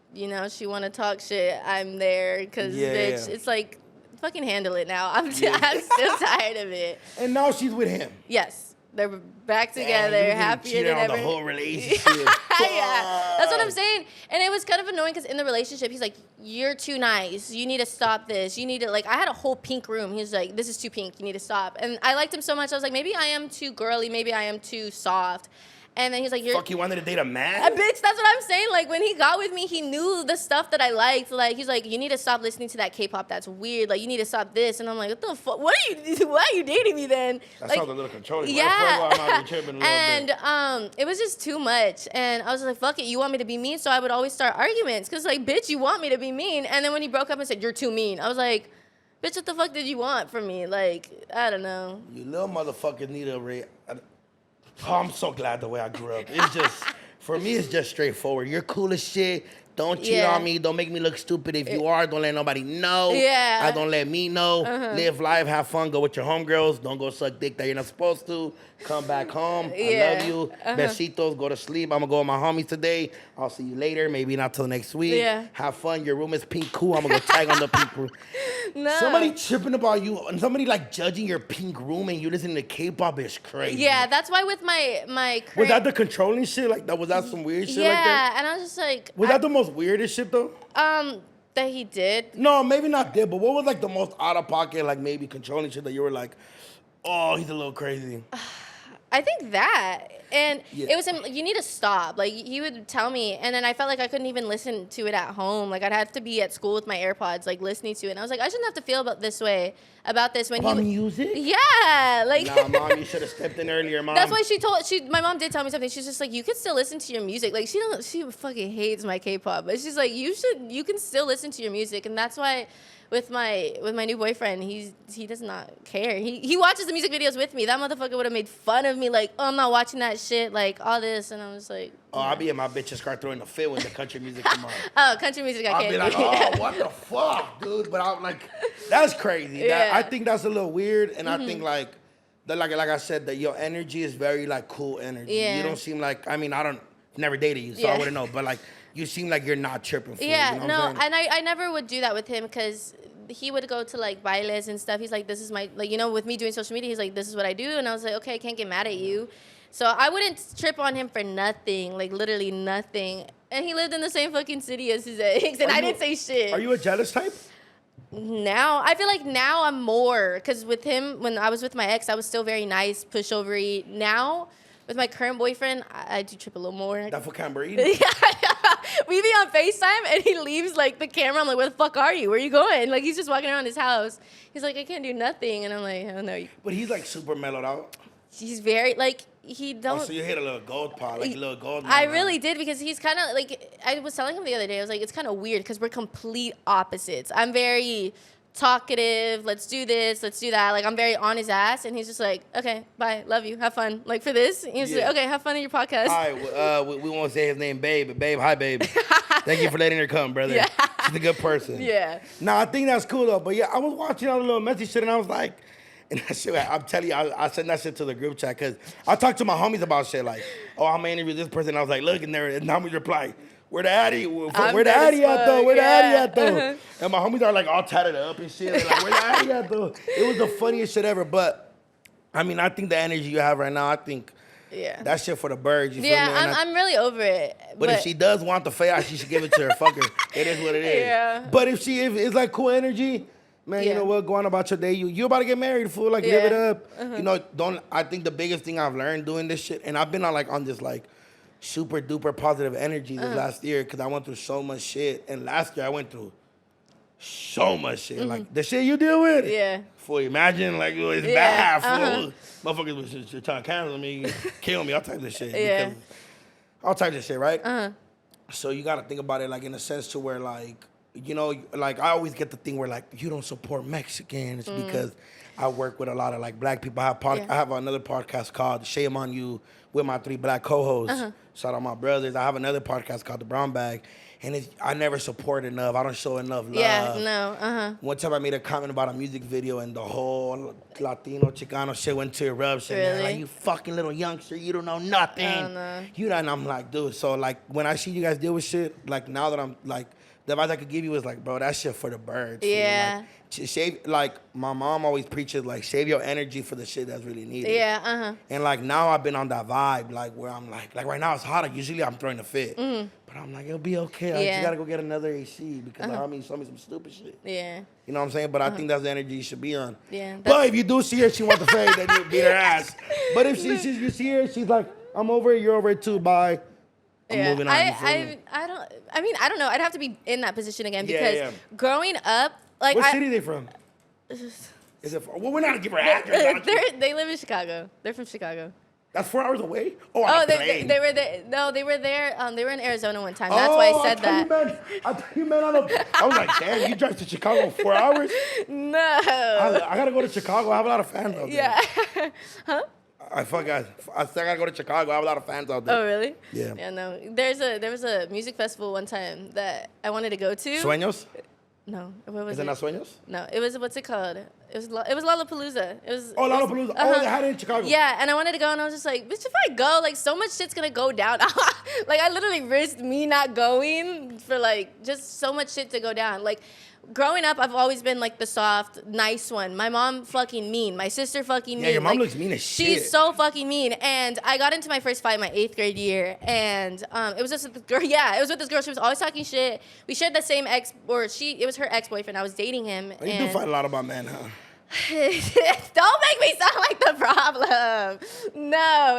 she want to talk shit, I'm there because bitch, it's like. Fucking handle it now. I'm still tired of it. And now she's with him. Yes, they're back together, happier than ever. The whole relationship. Yeah, that's what I'm saying. And it was kind of annoying because in the relationship, he's like, "You're too nice. You need to stop this. You need to like." I had a whole pink room. He's like, "This is too pink. You need to stop." And I liked him so much. I was like, maybe I am too girly. Maybe I am too soft. And then he's like, fuck, you wanted to date a man? A bitch, that's what I'm saying. Like, when he got with me, he knew the stuff that I liked. Like, he's like, you need to stop listening to that K-pop. That's weird. Like, you need to stop this. And I'm like, what the fuck? Why are you dating me then? That like, sounds a little controlling. Yeah. And it was just too much. And I was like, fuck it. You want me to be mean? So I would always start arguments. Because, like, bitch, you want me to be mean. And then when he broke up and said, you're too mean, I was like, bitch, what the fuck did you want from me? Like, I don't know. You little motherfuckers need a... Oh, I'm so glad the way I grew up. It's just, for me, it's just straightforward. You're cool as shit. Don't cheat on me. Don't make me look stupid. If you are, don't let nobody know. Yeah. Don't let me know. Live life, have fun, go with your homegirls. Don't go suck dick that you're not supposed to. Come back home. I love you. Besitos, go to sleep. I'm going to go with my homies today. I'll see you later. Maybe not till next week. Yeah. Have fun. Your room is pink. Cool. I'm going to go tag on the pink room. No. Somebody tripping about you and somebody like judging your pink room and you listening to K-pop is crazy. Yeah, that's why with my current... Was that the controlling shit? Like, was that some weird shit like that? Yeah, and I was just like... Was that the most weirdest shit, though? That he did? No, maybe not did, but what was, like, the most out-of-pocket, like, maybe controlling shit that you were like, oh, he's a little crazy? I think that. And it was him, you need to stop. Like, he would tell me, and then I felt like I couldn't even listen to it at home. Like, I'd have to be at school with my AirPods, like, listening to it. And I was like, I shouldn't have to feel about this when music? Yeah. Like, nah, Mom, you should have stepped in earlier, Mom. That's why my mom did tell me something. She's just like, you could still listen to your music. Like, she fucking hates my K-pop. But she's like, you can still listen to your music. And that's why with my new boyfriend, he does not care. He watches the music videos with me. That motherfucker would have made fun of me, like, oh, I'm not watching that shit, like, all this. And I was like... Oh, I'll be in my bitch's car throwing a fit when the country music come on. Oh, country music, I can't. I'll be like, oh, what the fuck, dude? But I'm like, that's crazy. Yeah. I think that's a little weird, and I think like I said, that your energy is very like cool energy. Yeah. You don't seem like, I mean, never dated you, so I wouldn't know. But like, you seem like you're not tripping. Yeah, you know no, and I never would do that with him because he would go to like bailes and stuff. He's like, this is my, like, you know, with me doing social media, he's like, this is what I do. And I was like, okay, I can't get mad at you. So I wouldn't trip on him for nothing, like literally nothing. And he lived in the same fucking city as his ex, and I didn't say shit. Are you a jealous type? Now, I feel like now I'm more, because with him, when I was with my ex, I was still very nice, pushover-y. Now, with my current boyfriend, I do trip a little more. That for can't breathe? We be on FaceTime, and he leaves, like, the camera. I'm like, where the fuck are you? Where are you going? Like, he's just walking around his house. He's like, I can't do nothing. And I'm like, I don't know. But he's, like, super mellowed out. He's very, like, he don't... Oh, so you hit a little gold pot, like a little gold... I really did, because he's kind of, like, I was telling him the other day, I was like, it's kind of weird, because we're complete opposites. I'm very talkative, let's do this, let's do that. Like, I'm very on his ass, and he's just like, okay, bye, love you, have fun. Like, for this, he's like, okay, have fun in your podcast. All right, we won't say his name, Babe, but Babe, hi, Babe. Thank you for letting her come, brother. Yeah. She's a good person. Yeah. No, I think that's cool, though. But, yeah, I was watching all the little messy shit, and I was like... And that shit, I'm telling you, I sent that shit to the group chat because I talked to my homies about shit like, oh, I'm gonna interview this person. I was like, look, and the homies reply, where the Addy? Where the Addy at though? Where the Addy at though? And my homies are like all tatted up and shit. They're like, where the Addy at though? It was the funniest shit ever. But I mean, I think the energy you have right now, I think that shit for the birds. You feel me? I'm really over it. But if she does want the fade, she should give it to her fucker. It is what it is. Yeah. But if it's like cool energy. Man, you know what? Go on about your day. You about to get married, fool. Like, live it up. You know, I think the biggest thing I've learned doing this shit, and I've been on this, like, super duper positive energy this last year because I went through so much shit. And last year I went through so much shit. Like, the shit you deal with. Yeah. Fool, imagine, like, it's bad, fool. Motherfuckers was trying to cancel me, kill me, all types of shit. Yeah. All types of shit, right? So you got to think about it, like, in a sense to where, like, you know, like, I always get the thing where, like, you don't support Mexicans because I work with a lot of, like, black people. I have another podcast called Shame on You with my 3 black co-hosts. Shout out my brothers. I have another podcast called The Brown Bag. And I never support enough. I don't show enough love. Yeah, no, One time I made a comment about a music video and the whole Latino, Chicano shit went to eruption. Really? Like, you fucking little youngster, you don't know nothing. And I'm like, dude, so, like, when I see you guys deal with shit, like, now that I'm, like, the advice I could give you is like, bro, that shit for the birds. Yeah. Like, save, like, my mom always preaches, like, save your energy for the shit that's really needed. Yeah, And, like, now I've been on that vibe, like, where I'm like right now it's hot. Like, usually I'm throwing a fit. But I'm like, it'll be okay. I just got to go get another AC because the homie showed me some stupid shit. Yeah. You know what I'm saying? But I think that's the energy you should be on. Yeah. But if you do see her, she wants to fade, then you beat her ass. But if you see her, she's like, I'm over it, you're over it too, bye. I'm moving on. I don't know. I'd have to be in that position again because growing up, like, what city are they from? Is it? Well, we're not gonna give her address. They live in Chicago. They're from Chicago. That's 4 hours away. They were there. No, they were there. They were in Arizona one time. That's why I said that. I thought you meant I was like, damn, you drive to Chicago 4 hours? No. I gotta go to Chicago. I have a lot of fans out there. Yeah. Huh? I still gotta go to Chicago. I have a lot of fans out there. Oh, really? Yeah. Yeah, no. There was a music festival one time that I wanted to go to. Sueños? No. What was Is it not Sueños? No, it was, what's it called? It was Lollapalooza. It was. Oh, Lollapalooza. Uh-huh. Oh, they had it in Chicago. Yeah, and I wanted to go, and I was just like, bitch, if I go, like, so much shit's gonna go down. Like, I literally risked me not going for, like, just so much shit to go down. Like, growing up, I've always been, like, the soft, nice one. My mom fucking mean. My sister fucking mean. Yeah, your mom like, looks mean as shit. She's so fucking mean. And I got into my first fight my 8th grade year, and it was just with this girl. Yeah, it was with this girl. She was always talking shit. We shared the same it was her ex-boyfriend. I was dating him. Oh, you do fight a lot about men, huh? Don't make me sound like the problem. No,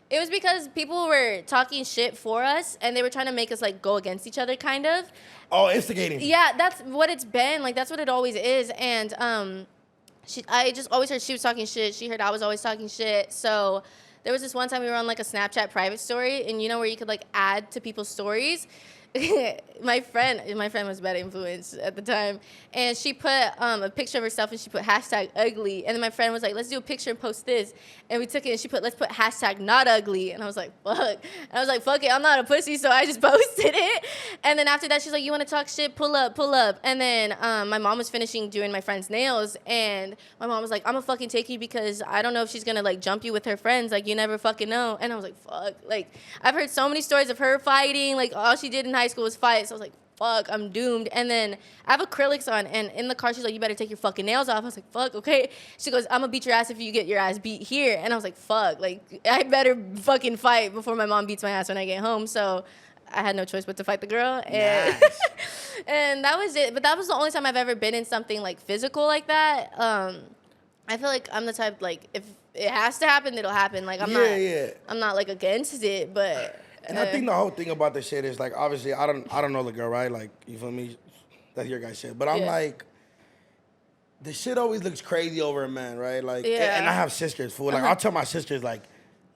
it was because people were talking shit for us, and they were trying to make us, like, go against each other, kind of. Oh, instigating. Yeah, that's what it's been. Like, that's what it always is. And I just always heard she was talking shit. She heard I was always talking shit. So there was this one time we were on, like, a Snapchat private story, and you know where you could, like, add to people's stories? my friend was bad influence at the time, and she put a picture of herself, and she put #ugly, and then my friend was like, let's do a picture and post this, and we took it, and she put, let's put #not ugly, and I was like, fuck, and I was like, fuck it, I'm not a pussy, so I just posted it, and then after that, she's like, you want to talk shit, pull up, and then my mom was finishing doing my friend's nails, and my mom was like, I'm gonna fucking take you because I don't know if she's gonna, like, jump you with her friends, like, you never fucking know, and I was like, fuck, like, I've heard so many stories of her fighting, like, all she did in high school was fight, so I was like, fuck, I'm doomed. And then I have acrylics on, and in the car, she's like, you better take your fucking nails off. I was like, fuck, okay. She goes, I'm gonna beat your ass if you get your ass beat here. And I was like, fuck, like, I better fucking fight before my mom beats my ass when I get home. So I had no choice but to fight the girl. And, Nice. and that was it. But that was the only time I've ever been in something, like, physical like that. I feel like I'm the type, like, if it has to happen, it'll happen. Like, I'm not, like, against it, but... And I think the whole thing about this shit is, like, obviously I don't know the girl, right? Like, you feel me? That's your guy's shit. But I'm like, the shit always looks crazy over a man, right? Like, and I have sisters, fool. Like, I'll tell my sisters, like,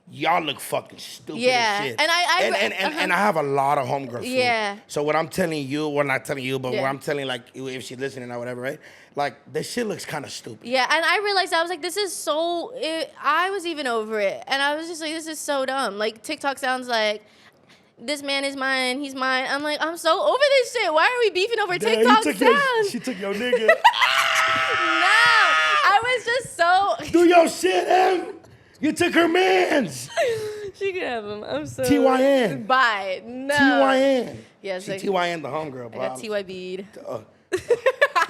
y'all look fucking stupid as shit. And and I have a lot of homegirls. Yeah. So what I'm telling you, well, not telling you, but what I'm telling, like, if she's listening or whatever, right? Like, this shit looks kind of stupid. Yeah, and I realized, I was like, this is so, I was even over it. And I was just like, this is so dumb. Like, TikTok sounds like, this man is mine, he's mine. I'm like, I'm so over this shit. Why are we beefing over TikTok sounds? She took your nigga. No, I was just so... Do your shit, Em. You took her mans. She can have him. I'm so... TYN. Bye. No. TYN. Yeah, she TYN the homegirl, bro. I got TY bead. Well,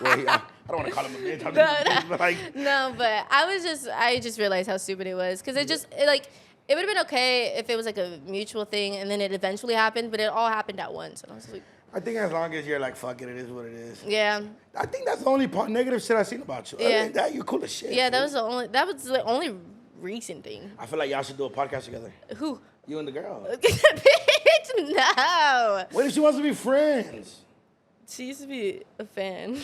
I don't want to call him a bitch. I'm just, like, no, but I just realized how stupid it was. Because it would have been okay if it was, like, a mutual thing and then it eventually happened, but it all happened at once. And I was like... I think as long as you're like, fuck it, it is what it is. Yeah. I think that's the only negative shit I've seen about you. Yeah. Other than that, you're cool as shit. Yeah, dude. that was the only recent thing. I feel like y'all should do a podcast together. Who? You and the girl. Bitch, no. What if she wants to be friends? She used to be a fan.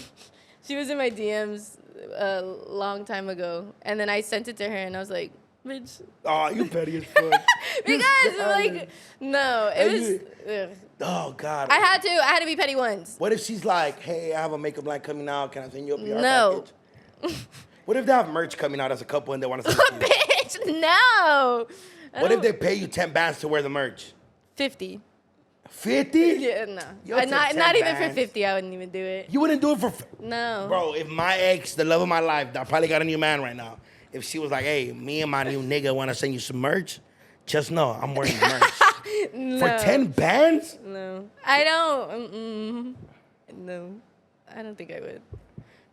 She was in my DMs a long time ago. And then I sent it to her and I was like, bitch. Oh, you petty as fuck. Because, like, no, it was... Oh, God. I had to be petty once. What if she's like, hey, I have a makeup line coming out. Can I send you a PR No. package? What if they have merch coming out as a couple and they want to send it to you? Bitch, no. What if they pay you 10 bands to wear the merch? 50. 50? Yeah, no. Not even for 50, I wouldn't even do it. You wouldn't do it for... No. Bro, if my ex, the love of my life, I probably got a new man right now. If she was like, hey, me and my new nigga want to send you some merch, just know I'm wearing the merch. No. For 10 bands? No. I don't. No. I don't think I would.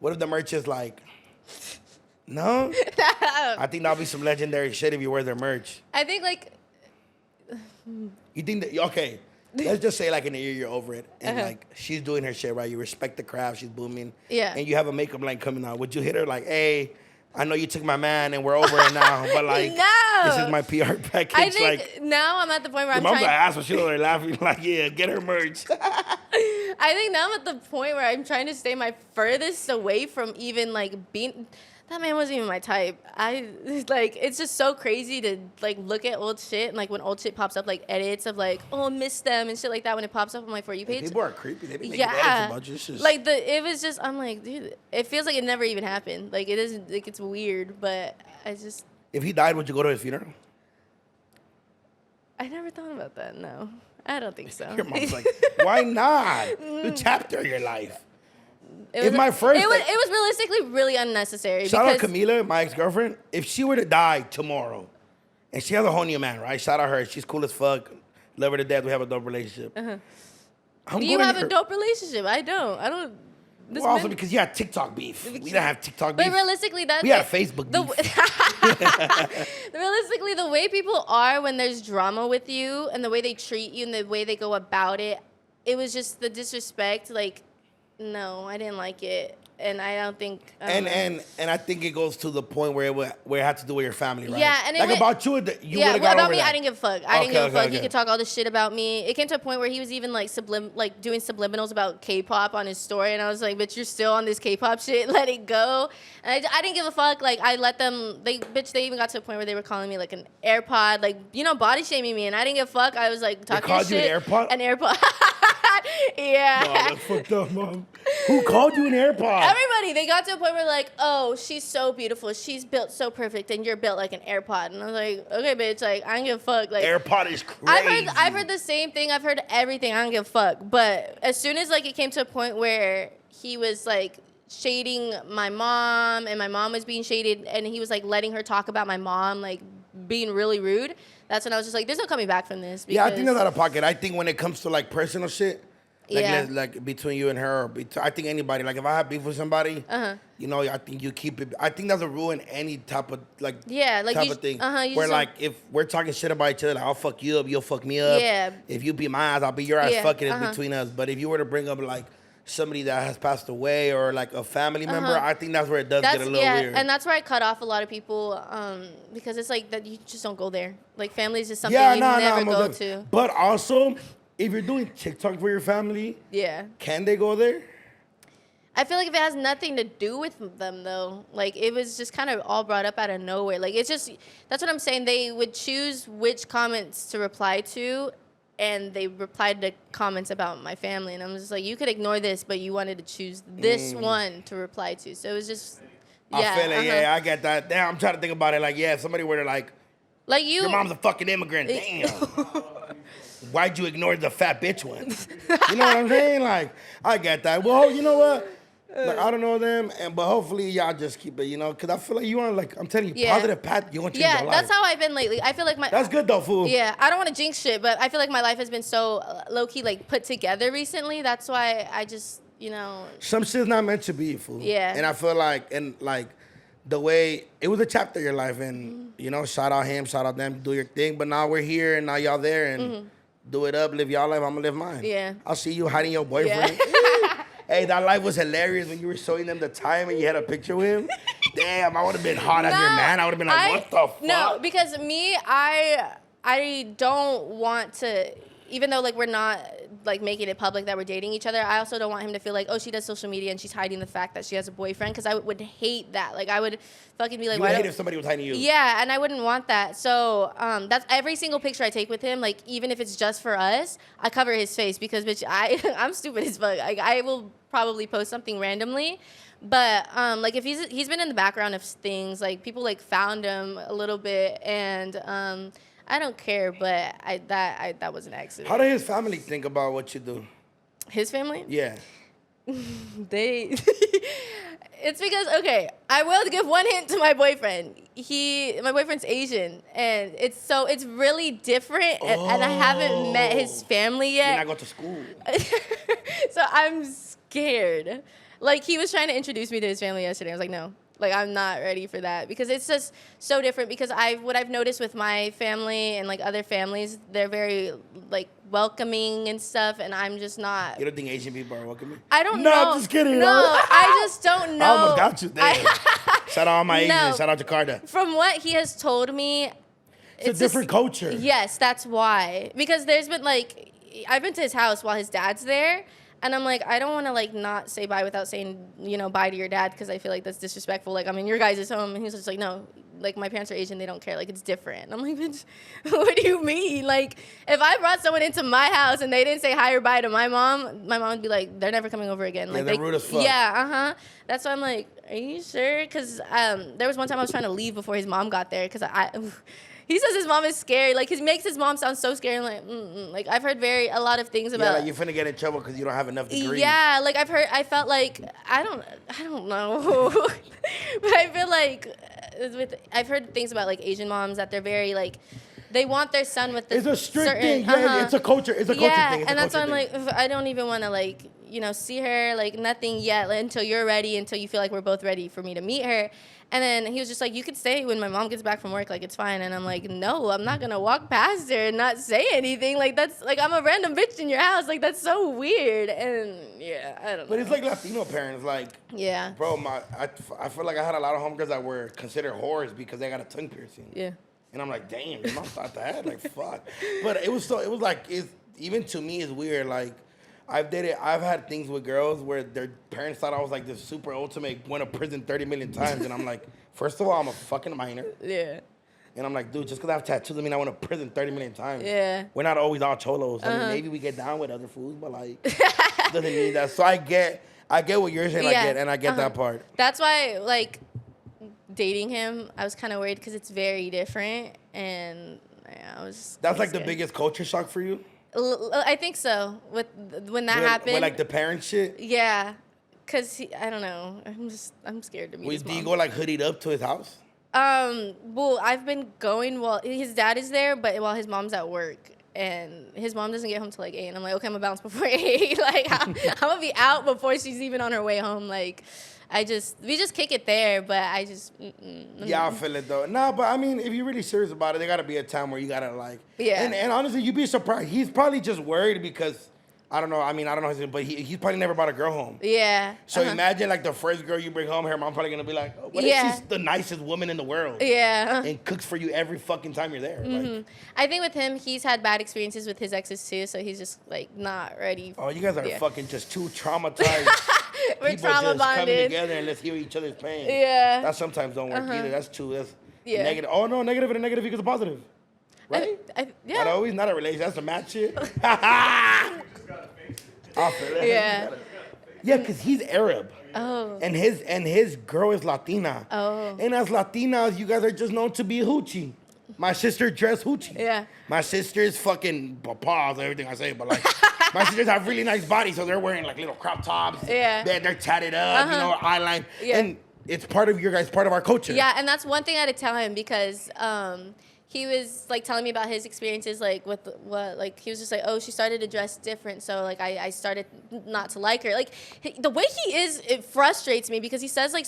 What if the merch is like... No? I think that'll be some legendary shit if you wear their merch. I think, like... You think that... Okay. Let's just say, like, in a year you're over it. And, like, she's doing her shit, right? You respect the craft. She's booming. Yeah. And you have a makeup line coming out. Would you hit her like, hey... I know you took my man and we're over it now, but like, no. This is my PR package. I think like, now I'm at the point where your mom's gonna ask when she's over there laughing, like, yeah, get her merch. I think now I'm at the point where I'm trying to stay my furthest away from even like being. That man wasn't even my type. It's just so crazy to like look at old shit and like when old shit pops up, like edits of like, oh, miss them and shit like that when it pops up on my For You page. People are creepy. They be making edits about you. Just... Like it was just, I'm like, dude, it feels like it never even happened. Like it isn't, like it's weird, but I just. If he died, would you go to his funeral? I never thought about that. No, I don't think so. Your mom's like, why not? The chapter of your life. It If was, my first, it was realistically really unnecessary. shout out because Camila, my ex-girlfriend. If she were to die tomorrow, and she has a whole new man, right? Shout out her. She's cool as fuck. Love her to death. We have a dope relationship. Do you have a dope relationship? I don't. Well, also because you had TikTok beef. We didn't have TikTok beef. But realistically, we had Facebook beef. Realistically, the way people are when there's drama with you and the way they treat you and the way they go about it, it was just the disrespect. Like, no, I didn't like it. And I don't think... And I think it goes to the point where it had to do with your family, right? Yeah, and it like went, about you would have got about over me, that. I didn't give a fuck. I didn't give a fuck. Okay. He could talk all this shit about me. It came to a point where he was even like doing subliminals about K-pop on his story, and I was like, bitch, you're still on this K-pop shit. Let it go. And I didn't give a fuck. Like, I let them... They even got to a point where they were calling me like an AirPod, like, body shaming me, and I didn't give a fuck. I was like talking shit. They called you an AirPod? An AirPod. Yeah. No, that's fucked up, Mom. Who called you an AirPod? Everybody. They got to a point where like, oh, she's so beautiful. She's built so perfect, and you're built like an AirPod. And I was like, okay, bitch. Like, I don't give a fuck. Like, AirPod is crazy. I've heard the same thing. I've heard everything. I don't give a fuck. But as soon as like it came to a point where he was like shading my mom, and my mom was being shaded, and he was like letting her talk about my mom, like being really rude. That's when I was just like, there's no coming back from this. Yeah, I think that's out of pocket. I think when it comes to like personal shit, like between you and her, or I think anybody, like if I have beef with somebody, you know, I think you keep it. I think that's a rule in any type of type of thing. Where like if we're talking shit about each other, like I'll fuck you up, you'll fuck me up. Yeah. If you beat my ass, I'll beat your ass. Fucking it's between us. But if you were to bring up like somebody that has passed away or like a family member, I think that's where it does get a little weird. And that's where I cut off a lot of people because it's like that you just don't go there. Like family is just something you never go to. But also, if you're doing TikTok for your family, can they go there? I feel like if it has nothing to do with them though, like it was just kind of all brought up out of nowhere. Like it's just, that's what I'm saying. They would choose which comments to reply to, and they replied to comments about my family. And I'm just like, you could ignore this, but you wanted to choose this one to reply to. So it was just, I feel it. Yeah, I get that. Damn, I'm trying to think about it. Like, yeah, if somebody were to like you, your mom's a fucking immigrant. Damn. Why'd you ignore the fat bitch one? You know what I'm saying? Like, I get that. Well, you know what? Like, I don't know them, but hopefully y'all just keep it, you know? Because I feel like you on, like, I'm telling you, positive path, you want to change your life. Yeah, that's how I've been lately. I feel like That's good, though, fool. Yeah, I don't want to jinx shit, but I feel like my life has been so low-key, like, put together recently. That's why I just, you know... Some shit's not meant to be, fool. Yeah. And I feel like, the way, it was a chapter of your life, and, you know, shout out him, shout out them, do your thing, but now we're here, and now y'all there, and... Do it up, live y'all life, I'm gonna live mine. Yeah. I'll see you hiding your boyfriend. Yeah. Hey, that life was hilarious when you were showing them the time and you had a picture with him. Damn, I would have been hot as your man. I would have been like, what the fuck? No, because me, I don't want to, even though like we're not like making it public that we're dating each other, I also don't want him to feel like, oh, she does social media and she's hiding the fact that she has a boyfriend, because I would hate that. Like I would fucking be like, you would hate if somebody was hiding you. Yeah, and I wouldn't want that. So that's every single picture I take with him, like even if it's just for us, I cover his face because bitch, I'm stupid as fuck. Like I will probably post something randomly. But like if he's been in the background of things, like people like found him a little bit, and I don't care, but that was an accident. How did his family think about what you do? His family? Yeah. It's because, okay, I will give one hint to my boyfriend. My boyfriend's Asian, and it's really different, and I haven't met his family yet. You're not going to school. So I'm scared. Like, he was trying to introduce me to his family yesterday. I was like, no. Like, I'm not ready for that, because it's just so different. Because what I've noticed with my family and like other families, they're very like welcoming and stuff, and I'm just not. You don't think Asian people are welcoming? I don't know. No, I'm just kidding. No, I just don't know. I almost got you there. Shout out all my Asians. Shout out Jakarta. From what he has told me, it's a different culture. Yes, that's why. Because there's been like, I've been to his house while his dad's there. And I'm like, I don't want to, like, not say bye without saying, you know, bye to your dad, because I feel like that's disrespectful. Like, I'm in your guys' home. And he's just like, no, like, my parents are Asian. They don't care. Like, it's different. And I'm like, bitch, what do you mean? Like, if I brought someone into my house and they didn't say hi or bye to my mom would be like, they're never coming over again. Like, they're rude as fuck. Yeah, That's why I'm like, Are you sure? Because there was one time I was trying to leave before his mom got there because he says his mom is scary. Like, he makes his mom sound so scary. I'm like, Like, I've heard a lot of things about. Yeah, like you're finna get in trouble because you don't have enough degrees. Yeah, like I felt like, I don't know. But I feel like, I've heard things about, like, Asian moms that they're very, like, they want their son with this. It's a strict thing. Yeah, it's a culture. It's a culture thing. And that's why I'm like, I don't even want to, like, see her, like, nothing yet, like, until you're ready, until you feel like we're both ready for me to meet her. And then he was just like, you could stay when my mom gets back from work, like, it's fine. And I'm like, no, I'm not gonna walk past her and not say anything. Like, that's, like, I'm a random bitch in your house. Like, that's so weird. And yeah, I don't know. But it's like Latino parents, like, yeah, bro, I feel like I had a lot of homegirls that were considered whores because they got a tongue piercing. Yeah. And I'm like, damn, your mom thought that? Like, fuck. But it was like, even to me, it's weird. Like, I've had things with girls where their parents thought I was like this super ultimate, went to prison 30 million times. And I'm like, first of all, I'm a fucking minor. Yeah. And I'm like, dude, just because I have tattoos doesn't mean I went to prison 30 million times. Yeah. We're not always all cholos. I mean, maybe we get down with other foods, but like, doesn't mean that. So I get what you're saying. Yeah. I get that part. That's why, like, dating him, I was kind of worried because it's very different. And yeah, I was. That's like the biggest culture shock for you? I think so. When that happened. With like the parent shit? Yeah. Because I don't know. I'm scared to meet his mom. Do you go like hoodied up to his house? Well, I've been going while his dad is there, but while his mom's at work. And his mom doesn't get home till like 8. And I'm like, okay, I'm gonna bounce before 8. Like, I'm gonna be out before she's even on her way home. Like, we just kick it there, but I just. Yeah, I feel it though. No, but I mean, if you're really serious about it, there gotta be a time where you gotta like. Yeah. And honestly, you'd be surprised. He's probably just worried because. I don't know. I mean, I don't know. But he's probably never brought a girl home. Yeah. So imagine like the first girl you bring home, her mom probably gonna be like, oh, what if she's the nicest woman in the world? Yeah. And cooks for you every fucking time you're there. Like, I think with him, he's had bad experiences with his exes too, so he's just like not ready. Oh, you guys are fucking just too traumatized. We're People trauma just bonded. coming together and let's hear each other's pain. Yeah. That sometimes don't work either. That's Yeah. negative. Oh no, negative and a negative equals a positive. Right? Yeah. Not always, not a relation. That's a match shit. Yeah. Yeah, because he's Arab. Oh. And his girl is Latina. Oh. And as Latinas, you guys are just known to be hoochie. My sister dressed hoochie. Yeah. My sister's fucking pause everything I say, but like my sisters have really nice bodies, so they're wearing like little crop tops. Yeah. They're tatted up, eyeline. Yeah. And it's part of part of our culture. Yeah, and that's one thing I had to tell him because he was like telling me about his experiences, like with he was just like, oh, she started to dress different, so like I started not to like her. Like the way he is, it frustrates me because he says like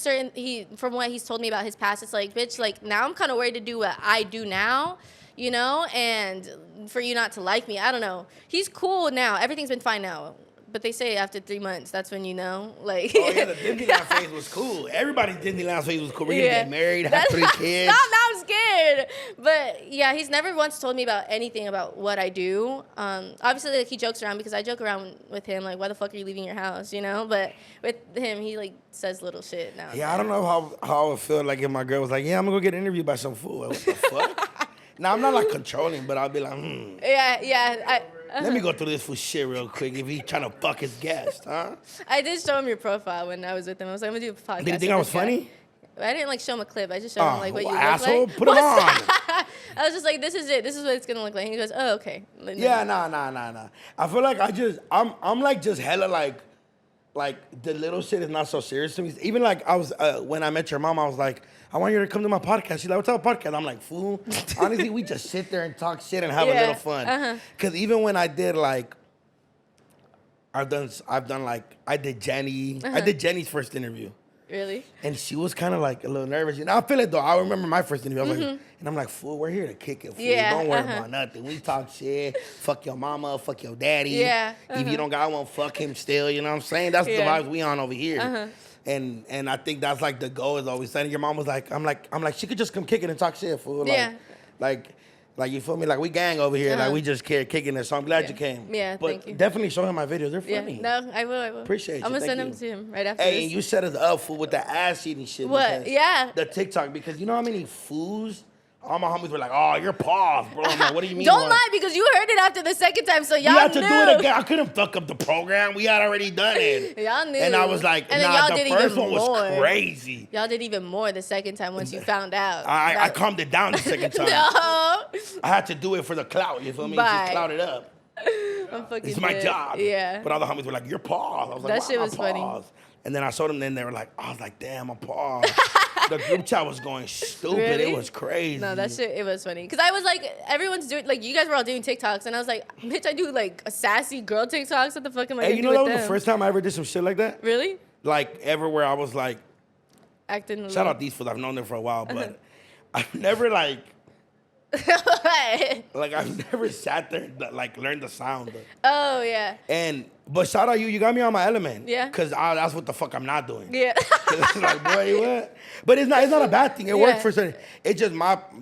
from what he's told me about his past, it's like, bitch, like now I'm kind of worried to do what I do now, and for you not to like me, I don't know. He's cool now, everything's been fine now. But they say after 3 months, that's when you know. Like, oh yeah, the Disneyland phase was cool. Everybody's Disneyland phase was cool. We're gonna get married, have 3 kids. Now I'm scared. But yeah, he's never once told me about anything about what I do. Obviously, like he jokes around because I joke around with him. Like, why the fuck are you leaving your house? But with him, he like says little shit now. Yeah, I don't know how I would feel like if my girl was like, yeah, I'm gonna go get interviewed by some fool. What the fuck? Now I'm not like controlling, but I'll be like, Yeah. Let me go through this for shit real quick if he's trying to fuck his guest, huh? I did show him your profile when I was with him. I was like, I'm going to do a podcast. Did he think I was funny? I didn't like show him a clip. I just showed him like what you asshole, look like. Put it on. I was just like, this is it. This is what it's going to look like. And he goes, oh, okay. Yeah, nah. I feel like I'm like just hella like the little shit is not so serious to me. Even like I was, when I met your mom, I was like, I want you to come to my podcast. She's like, what's up, podcast? I'm like, fool. Honestly, we just sit there and talk shit and have a little fun. Cause even when I did like, I did Jenny. I did Jenny's first interview. Really? And she was kind of like a little nervous. I feel it though. I remember my first interview. I was like, and I'm like, fool, we're here to kick it, fool. Yeah, Don't worry about nothing. We talk shit. Fuck your mama. Fuck your daddy. Yeah. If you don't got one, fuck him still. You know what I'm saying? That's the vibes we on over here. And I think that's like the goal is always saying. Your mom was like, I'm like, she could just come kick it and talk shit, fool. Like you feel me? Like we gang over here. Like we just care kicking it. So I'm glad you came. Yeah, but thank you. Definitely show him my videos. They're funny. Yeah. No, I will. Appreciate you. I'm gonna send them to him right after this. Hey, and you set us up, fool, with the ass eating shit. What? Yeah. The TikTok, because you know how many fools All my homies were like, "Oh, you're paused, bro." I'm like, "What do you mean?" Don't lie, because you heard it after the second time, so y'all We had knew. to do it again. I couldn't fuck up the program. We had already done it. Y'all knew. And I was like, and then nah, y'all the did first even one more. was crazy. Y'all did even more the second time once you found out. I calmed it down the second time. No. I had to do it for the clout, you feel me? Bye. Just clout it up. I'm fucking It's my dead. job. Yeah. But all the homies were like, "You're paused." I was like, That "Why shit am I was funny. paused?" And then I showed them, and they were like, I was like, "Damn, I'm paused." The group chat was going stupid. Really? It was crazy. No, that shit, it was funny. Because I was like, everyone's doing, like, you guys were all doing TikToks. And I was like, bitch, I do, like, a sassy girl TikToks. What the fuck am I Hey, going you to know do that with was them? the first time I ever did some shit like that? Really? Like, ever where I was like, Acting. shout out these fools. I've known them for a while, but I've never, like I've never sat there and, like, learned the sound. Oh, yeah. But shout out you got me on my element. Yeah. Because that's what the fuck I'm not doing. Yeah. It's like, boy, what? But it's not a bad thing. It Yeah. works for certain. It's just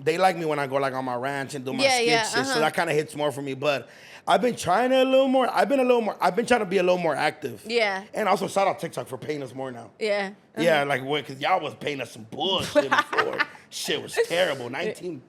they like me when I go, like, on my ranch and do my skit shit. So uh-huh. that kind of hits more for me. But I've been trying a little more. I've been trying to be a little more active. Yeah. And also shout out TikTok for paying us more now. Yeah. Yeah, like, because y'all was paying us some bullshit before. Shit was terrible. 19.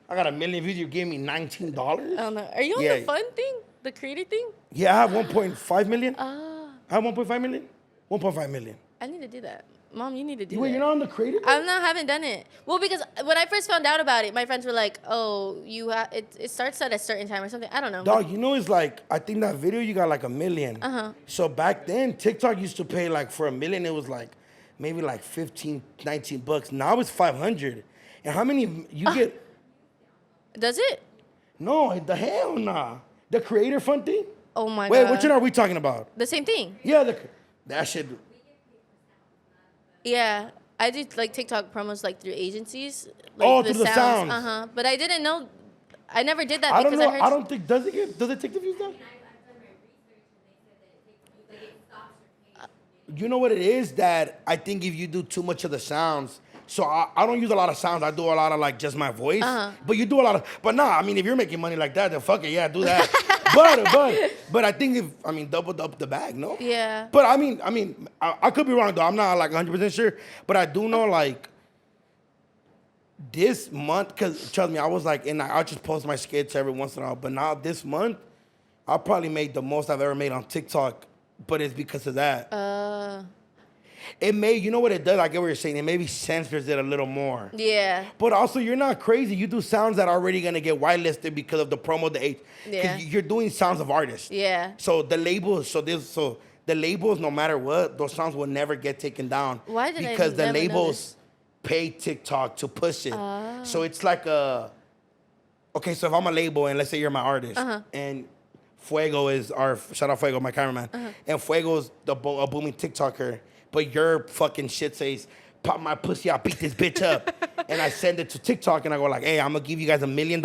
I got 1 million views. You gave me $19. I don't know. Are you on the fun thing? The creator thing? Yeah, I have 1.5 million. Oh. I have 1.5 million. 1.5 million. I need to do that. Mom, you need to do Wait, that. you're not on the creator? haven't done it. Well, because when I first found out about it, my friends were like, "Oh, it starts at a certain time or something." I don't know. Dog, you know, it's like, I think that video you got like 1 million. So back then, TikTok used to pay like for 1 million, it was like maybe like 15, 19 bucks. Now it's 500. And how many you get? Does it? No, the hell nah. The creator fund thing? Oh my god. Wait, which one are we talking about? The same thing. Yeah, that shit. Yeah. I did like TikTok promos like through agencies. Like, through the sounds. But I didn't know. I never did that I don't because know. I heard. I don't think, does it take the views down? You know what it is? That I think if you do too much of the sounds, so I don't use a lot of sounds. I do a lot of like just my voice. But you do a lot of, but nah, I mean, if you're making money like that, then fuck it, yeah, do that. but I think double up the bag, no? Yeah. But I could be wrong though. I'm not like 100% sure, but I do know like this month, cause trust me, I was like, and I just post my skits every once in a while. But now this month, I probably made the most I've ever made on TikTok. But it's because of that. It may, you know what it does? I get what you're saying. It maybe censors it a little more. Yeah. But also, you're not crazy. You do sounds that are already gonna get whitelisted because of the promo, the age. Yeah. You're doing sounds of artists. Yeah. So the labels, the labels, no matter what, those songs will never get taken down. Why did I because the never labels notice? pay TikTok to push it. So it's like okay, so if I'm a label and let's say you're my artist and Fuego is shout out Fuego, my cameraman. And Fuego's a booming TikToker, but your fucking shit says, "Pop my pussy, I'll beat this bitch up." And I send it to TikTok and I go like, "Hey, I'm gonna give you guys $1 million,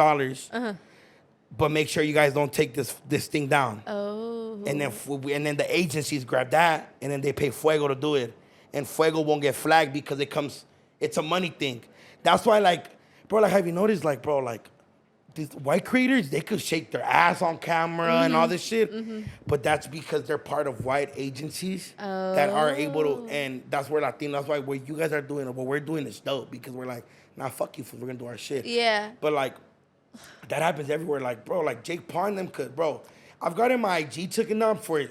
but make sure you guys don't take this thing down." Oh. And then the agencies grab that and then they pay Fuego to do it. And Fuego won't get flagged because it's a money thing. That's why, like, bro, like, have you noticed, like, bro, like, these white creators, they could shake their ass on camera and all this shit, but that's because they're part of white agencies that are able to, and that's where that's why what you guys are doing, what we're doing is dope, because we're like, nah, fuck you, we're gonna do our shit. Yeah. But like, that happens everywhere. Like, bro, like Jake Paul and them could, bro. I've gotten my IG taken down for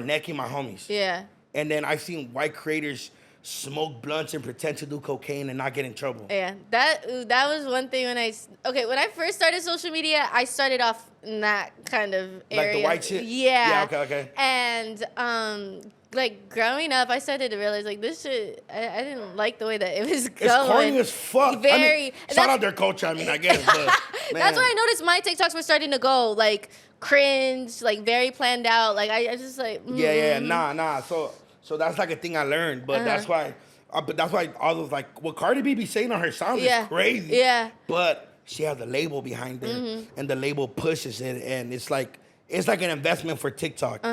necking my homies. Yeah. And then I've seen white creators smoke blunts and pretend to do cocaine and not get in trouble. Yeah, that was one thing when I first started social media, I started off in that kind of area. Like the white shit? Yeah. Yeah, okay. And like growing up, I started to realize like this shit, I didn't like the way that it was going. It's corny as fuck. Very. Shout out their culture. I mean, I get it, but man. That's why I noticed my TikToks were starting to go like cringe, like very planned out. Like I just like. Yeah, nah. So that's like a thing I learned, but that's why all those like what Cardi B be saying on her songs is crazy. Yeah. But she has a label behind her, and the label pushes it, and it's like an investment for TikTok.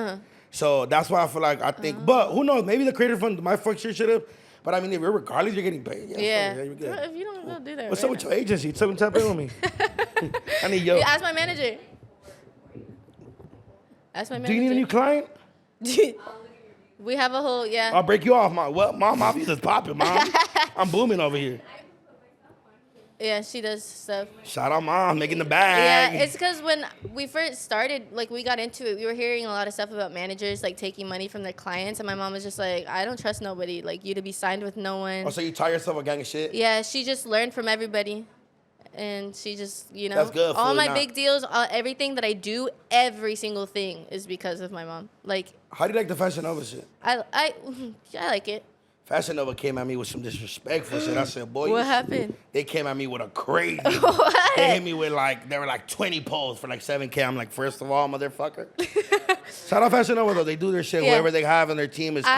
So that's why I feel like I think, but who knows? Maybe the creator fund might fuck shit up. But I mean, if you're regardless, you're getting paid. Yeah. You're good. If you don't go do that. What's up with your agency? Tell them tap in with me. I need yo. You ask my manager. Ask my manager. Do you need a new client? We have a whole I'll break you off, mom. Well, mom, obviously is popping, mom. I'm booming over here. Yeah, she does stuff. Shout out mom, making the bag. Yeah, it's because when we first started, like, we got into it, we were hearing a lot of stuff about managers, like, taking money from their clients, and my mom was just like, I don't trust nobody, like, you to be signed with no one. Oh, so you taught yourself a gang of shit? Yeah, she just learned from everybody, and she just, you know. That's good. All my big deals, everything that I do, every single thing is because of my mom. Like. How do you like the Fashion Nova shit? I like it. Fashion Nova came at me with some disrespectful shit. I said, boy, What happened? They came at me with a crazy. What? They hit me with they were like 20 posts for like 7K. I'm like, first of all, motherfucker. Shout out Fashion Nova though. They do their shit. Yeah. Whoever they have on their team is cool.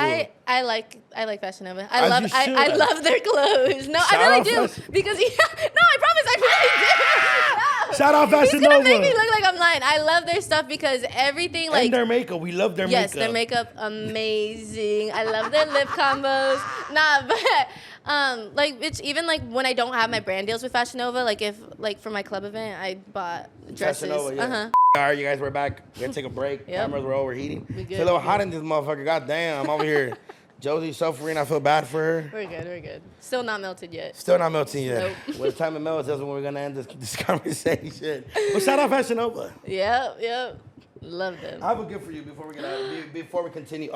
I like Fashion Nova. As I you should. love their clothes. No, Shout I really out do. Fashion- Because no, I promise I really do. No. Shout out Fashion He's gonna Nova. make me look like I'm lying. I love their stuff because everything like And their makeup. We love their yes, makeup. their makeup amazing. I love their lip combos. Nah, but like it's even like when I don't have my brand deals with Fashion Nova, like if like for my club event, I bought dresses. Fashion Nova, yeah. All right, you guys, we're back. We're gonna take a break. Yep. Cameras were overheating. We good, It's a little we hot good. in this motherfucker. God damn, I'm over here. Josie's suffering. I feel bad for her. We're good. Still not melted yet. Still not melting yet. Nope. When the time it melts, that's when we're gonna end this conversation. But shout out Fashion Nova. Yep. Love them. I have a gift for you before we continue.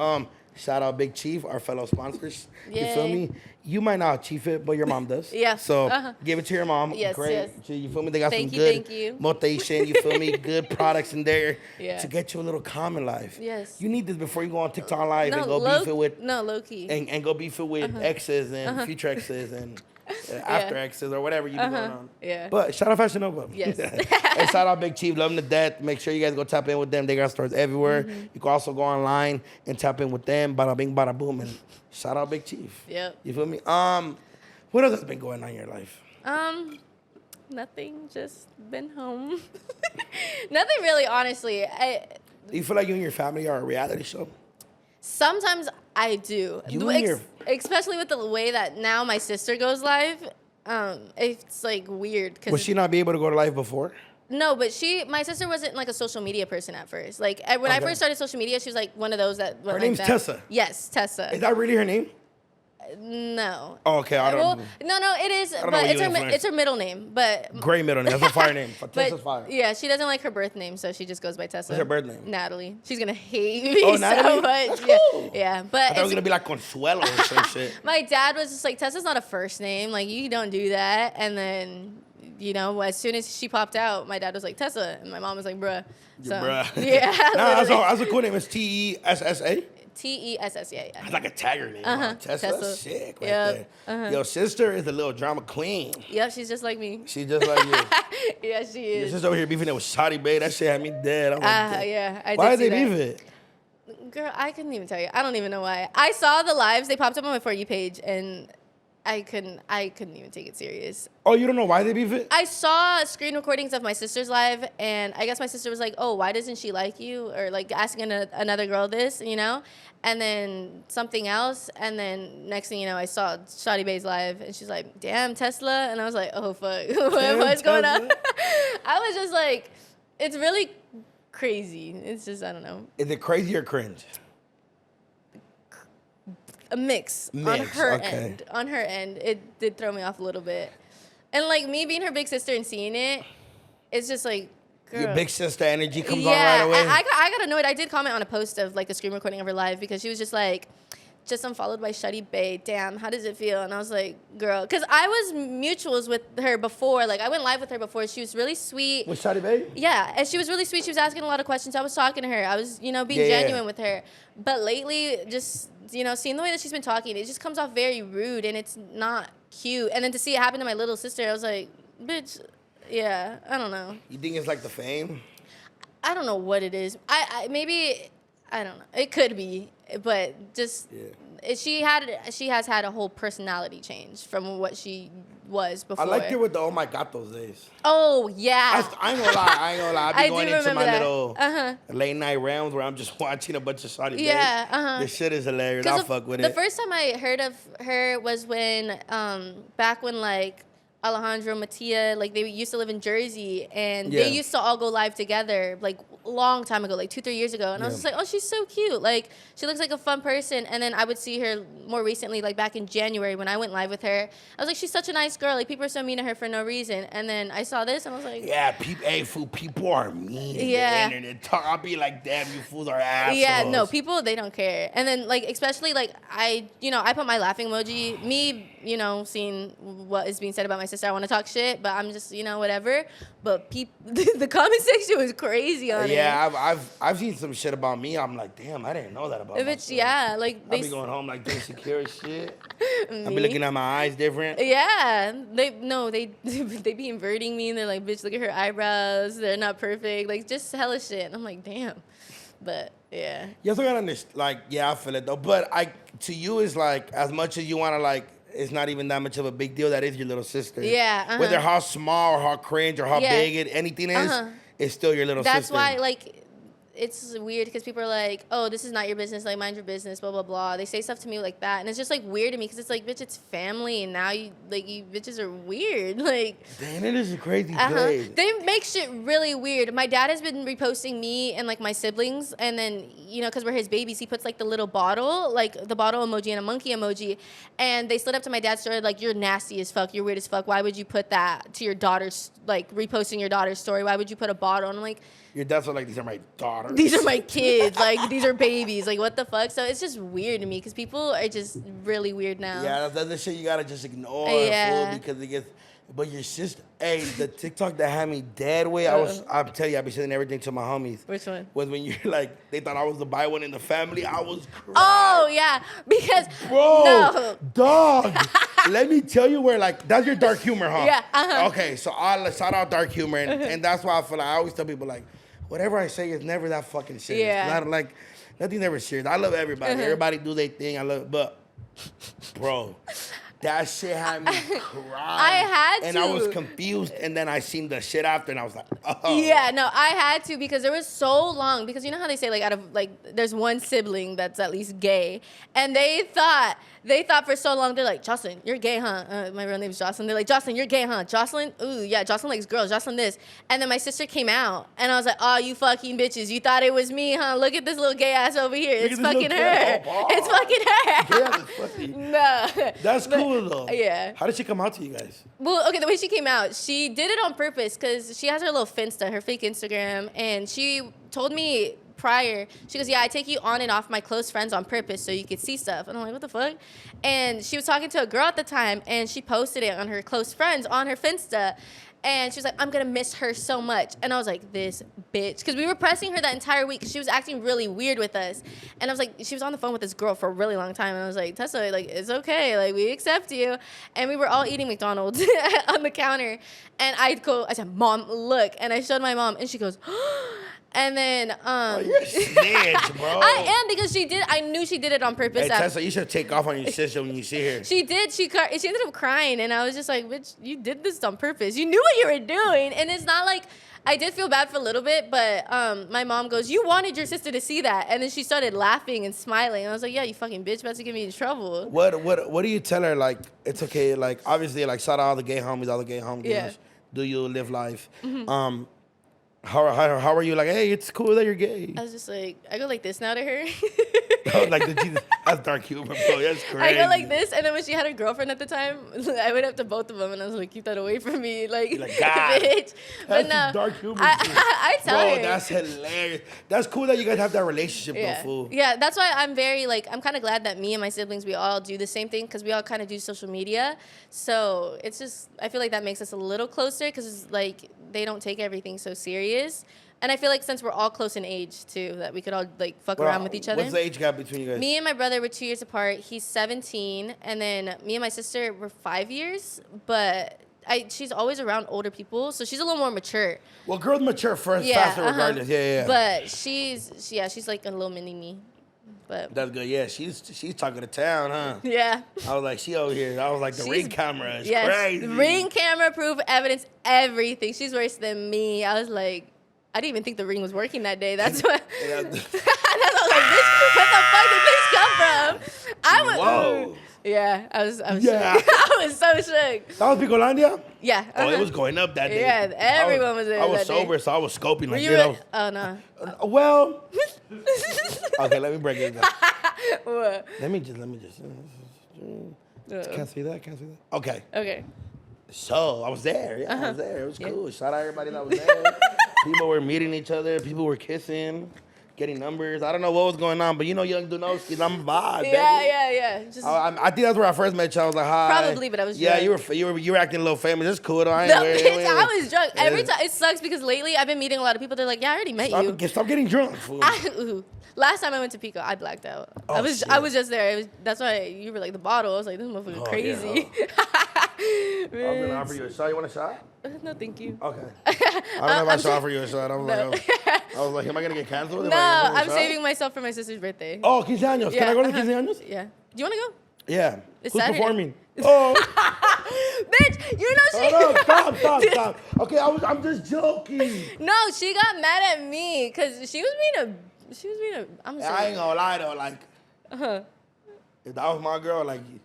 Shout out Big Chief, our fellow sponsors. You feel Yay. me? You might not chief it, but your mom does. Yeah. So give it to your mom. Yes, Great. yes. You feel me? They got Thank some you, good thank you. motivation. You feel me? Good products in there Yeah. to get you a little calm in life. Yes. You need this before you go on TikTok live and go low, beef it with low key. and go beef it with exes and future exes and after exes or whatever you be going on. Yeah. But shout out Fashion Nova. Yes. And shout out Big Chief. Love them to death. Make sure you guys go tap in with them. They got stores everywhere. You can also go online and tap in with them. Bada bing, bada boom. And shout out Big Chief. Yep. You feel me? What else has been going on in your life? Nothing. Just been home. Nothing really, honestly. Do you feel like you and your family are a reality show? Sometimes I do. You and your- Especially with the way that now my sister goes live. It's like weird. Would she not be able to go to live before? No, but my sister wasn't like a social media person at first. Like when I Okay. first started social media, she was like one of those that. Her name's Tessa. Yes, Tessa. Is that really her name? No. Oh, okay. I don't know. No, it is, don't know but what you influenced. it's her middle name. But Great middle name. That's a fire name. Tessa's but fire. yeah, she doesn't like her birth name, so she just goes by Tessa. What's her birth name? Natalie. She's gonna hate me Oh, so Natalie? much. That's Yeah, cool. yeah. I But thought it was it's- gonna be like Consuelo or some shit. my dad was just like, Tessa's not a first name. Like you don't do that. And then, you know, as soon as she popped out, my dad was like Tessa, and my mom was like, bruh. So, Bruh. Yeah. Nah, literally. that's a cool name. It's Tessa. Tessa. Yeah. It's like a tagger name. Tessa. Tessa. Sick right Yep. there. Your sister is a little drama queen. Yep. She's just like me. She's just like you. Yeah, she Your is. sister over here beefing it with Shotty Bae. That shit had me dead. I'm like, damn. Yeah. I Why did did see they that. beef it? Girl, I couldn't even tell you. I don't even know why. I saw the lives. They popped up on my For You page, and I couldn't even take it serious. Oh, you don't know why they beef it? I saw screen recordings of my sister's live, and I guess my sister was like, "Oh, why doesn't she like you?" Or like asking another girl this, you know. And then something else, and then next thing you know, I saw Shotty Bae's live, and she's like, "Damn, Tesla," and I was like, "Oh fuck, what's going on?" Tesla. I was just like, it's really crazy. It's just I don't know. Is it crazy or cringe? A mix on Mix, her okay. end. On her end, it did throw me off a little bit. And like me being her big sister and seeing it, it's just like, girl. Your big sister energy comes yeah, on right away. I got annoyed. I did comment on a post of like a screen recording of her live because she was just like, just unfollowed by Shotty Bae. Damn, how does it feel? And I was like, girl, because I was mutuals with her before. Like I went live with her before. She was really sweet. With Shotty Bae? Yeah, and she was really sweet. She was asking a lot of questions. I was talking to her. I was, being Yeah. genuine with her. But lately, just, seeing the way that she's been talking, it just comes off very rude, and it's not cute. And then to see it happen to my little sister, I was like, bitch, yeah, I don't know. You think it's like the fame? I don't know what it is. Maybe, I don't know. It could be, but just... Yeah. She has had a whole personality change from what she was before. I liked it with the Oh My God those days. Oh yeah. I ain't gonna lie. I be I going do into my remember that. little late night rounds where I'm just watching a bunch of Shotty Bae. Yeah, This shit is hilarious. I'll fuck with the it. first time I heard of her was when, back when like Alejandro, Mattia, like they used to live in Jersey, and Yeah. they used to all go live together, like long time ago, like 2-3 years ago, and I was just like, oh, she's so cute. Like, she looks like a fun person. And then I would see her more recently, like back in January when I went live with her. I was like, she's such a nice girl. Like, people are so mean to her for no reason. And then I saw this, and I was like, yeah, people are mean. Yeah, the internet. I'll be like, damn, you fools are assholes. Yeah, no, people, they don't care. And then, like, especially, like, I put my laughing emoji. Me, seeing what is being said about my sister, I want to talk shit, but I'm just, whatever. But the comment section was crazy on it. Yeah, I've seen some shit about me. I'm like, damn, I didn't know that about myself. Yeah, like, I be going home like insecure as shit. I be looking at my eyes different. Yeah, they be inverting me, and they're like, bitch, look at her eyebrows. They're not perfect. Like, just hella shit. And I'm like, damn. But yeah. You also gotta understand, like, yeah, I feel it though. But to you, is like, as much as you wanna, like, it's not even that much of a big deal. That is your little sister. Yeah. Whether how small or how cringe or how big anything is, it's still your little sister. That's why, like, it's weird because people are like, oh, this is not your business. Like, mind your business, blah, blah, blah. They say stuff to me like that. And it's just, like, weird to me because it's like, bitch, it's family. And now you bitches are weird. Like, damn, it is a crazy place. They make shit really weird. My dad has been reposting me and, like, my siblings. And then, because we're his babies, he puts, like, the little bottle, like, the bottle emoji and a monkey emoji. And they slid up to my dad's story, like, you're nasty as fuck. You're weird as fuck. Why would you put that to your daughter's, like, reposting your daughter's story? Why would you put a bottle? And I'm like, your dad's like, these are my daughters. These are my kids. Like, these are babies. Like, what the fuck? So it's just weird to me because people are just really weird now. Yeah, that's the shit you gotta just ignore. Fool, because it gets. But your sister, the TikTok that had me dead way, I'm telling you, I be sending everything to my homies. Which one? Was when you're like, they thought I was the bi one in the family. I was crying. Oh, yeah. Because, dog. Let me tell you where, like, that's your dark humor, huh? Yeah, Okay, so I'll shout out dark humor. And that's why I feel like I always tell people, like, whatever I say is never that fucking serious. Yeah. Not, like, nothing's ever serious. I love everybody. Everybody do their thing. I love, but, bro. That shit had me crying. I had to. And I was confused, and then I seen the shit after, and I was like, oh. Yeah, no, I had to because there was so long. Because you know how they say, like, out of, like, there's one sibling that's at least gay. And they thought for so long, they're like, Jocelyn, you're gay, huh? My real name's Jocelyn. They're like, Jocelyn, you're gay, huh? Jocelyn? Ooh, yeah, Jocelyn likes girls. Jocelyn this. And then my sister came out, and I was like, oh, you fucking bitches. You thought it was me, huh? Look at this little gay ass over here. It's fucking her. It's fucking her. Yeah, that's funny. No. That's cool, though. Yeah. How did she come out to you guys? Well, okay, the way she came out, she did it on purpose because she has her little Finsta, her fake Instagram, and she told me prior, she goes, yeah, I take you on and off my close friends on purpose so you could see stuff. And I'm like, what the fuck? And she was talking to a girl at the time, and she posted it on her close friends on her Finsta. And she was like, I'm going to miss her so much. And I was like, this bitch. Because we were pressing her that entire week. She was acting really weird with us. And I was like, she was on the phone with this girl for a really long time. And I was like, Tessa, like, it's okay. Like, we accept you. And we were all eating McDonald's on the counter. And I said, Mom, look. And I showed my mom. And she goes, and then you're a snitch, bro. I am because I knew she did it on purpose. Hey, Tessa, you should take off on your sister when you see her. She did. She ended up crying, and I was just like, bitch, you did this on purpose. You knew what you were doing. And it's not like I did feel bad for a little bit, but my mom goes, you wanted your sister to see that. And then she started laughing and smiling. And I was like, yeah, you fucking bitch, about to get me in trouble. What do you tell her? Like, it's okay. Like, obviously, like, shout out all the gay homies, all the gay homegirls. Yeah. Do you live life? Mm-hmm. How are you? Like, hey, it's cool that you're gay. I was just like, I go like this now to her. Oh, like that's dark humor, bro. That's crazy. I go like this, and then when she had a girlfriend at the time, I went up to both of them, and I was like, keep that away from me, like God. bitch. But no, dark humor. I tell her. Bro, that's hilarious. That's cool that you guys have that relationship, though, fool. Yeah, that's why I'm very, like, I'm kind of glad that me and my siblings, we all do the same thing, because we all kind of do social media. So it's just, I feel like that makes us a little closer, because it's like, they don't take everything so serious. And I feel like since we're all close in age, too, that we could all, like, fuck around with each other. What's the age gap between you guys? Me and my brother were 2 years apart. He's 17. And then me and my sister were 5 years. But she's always around older people, so she's a little more mature. Well, girls mature first, faster regardless. Yeah. But she's like a little mini me. But that's good. Yeah, she's talking to town, huh? Yeah. I was like, she over here. I was like, the ring camera is crazy. Ring camera, proof, evidence, everything. She's worse than me. I was like, I didn't even think the ring was working that day. That's what. That's what I was like, bitch, where the fuck did this come from? Whoa. Yeah, I was Yeah. shook. I was so shook. That was Picolandia? Yeah. Oh, it was going up that day. Yeah, everyone was there I was that day. sober, so I was scoping Were like you this. oh, no. Well. Okay, let me break it down. What? Let me just. Can't see that. Okay. Okay. So I was there. Yeah, I was there. It was cool. Shout out everybody that was there. People were meeting each other. People were kissing, getting numbers. I don't know what was going on, but you know, young Doknow, I'm a vibe. Yeah. Just I think that's where I first met you. I was like, hi. Probably, but I was Yeah, drunk. you were acting a little famous. It's cool though. I ain't no, weird. bitch, I was drunk. Every time it sucks because lately I've been meeting a lot of people. They're like, yeah, I already met you. Stop getting drunk. Fool. Last time I went to Pico, I blacked out. Oh, I shit. was just there. That's why you were like the bottle. I was like, this motherfucker crazy. I'm gonna offer you a shot. You want a shot? No, thank you. Okay. I don't know if I should offer you a shot. I was like, am I gonna get canceled? No, I'm saving myself for my sister's birthday. Oh, 15 años. Can I go to 15 años? Yeah. Do you want to go? Yeah. It's Who's Saturday. performing? Oh. Bitch, you know she. Oh, no, stop. Okay, I'm just joking. No, she got mad at me because she was being a. I ain't gonna lie though, like, if that was my girl, like, you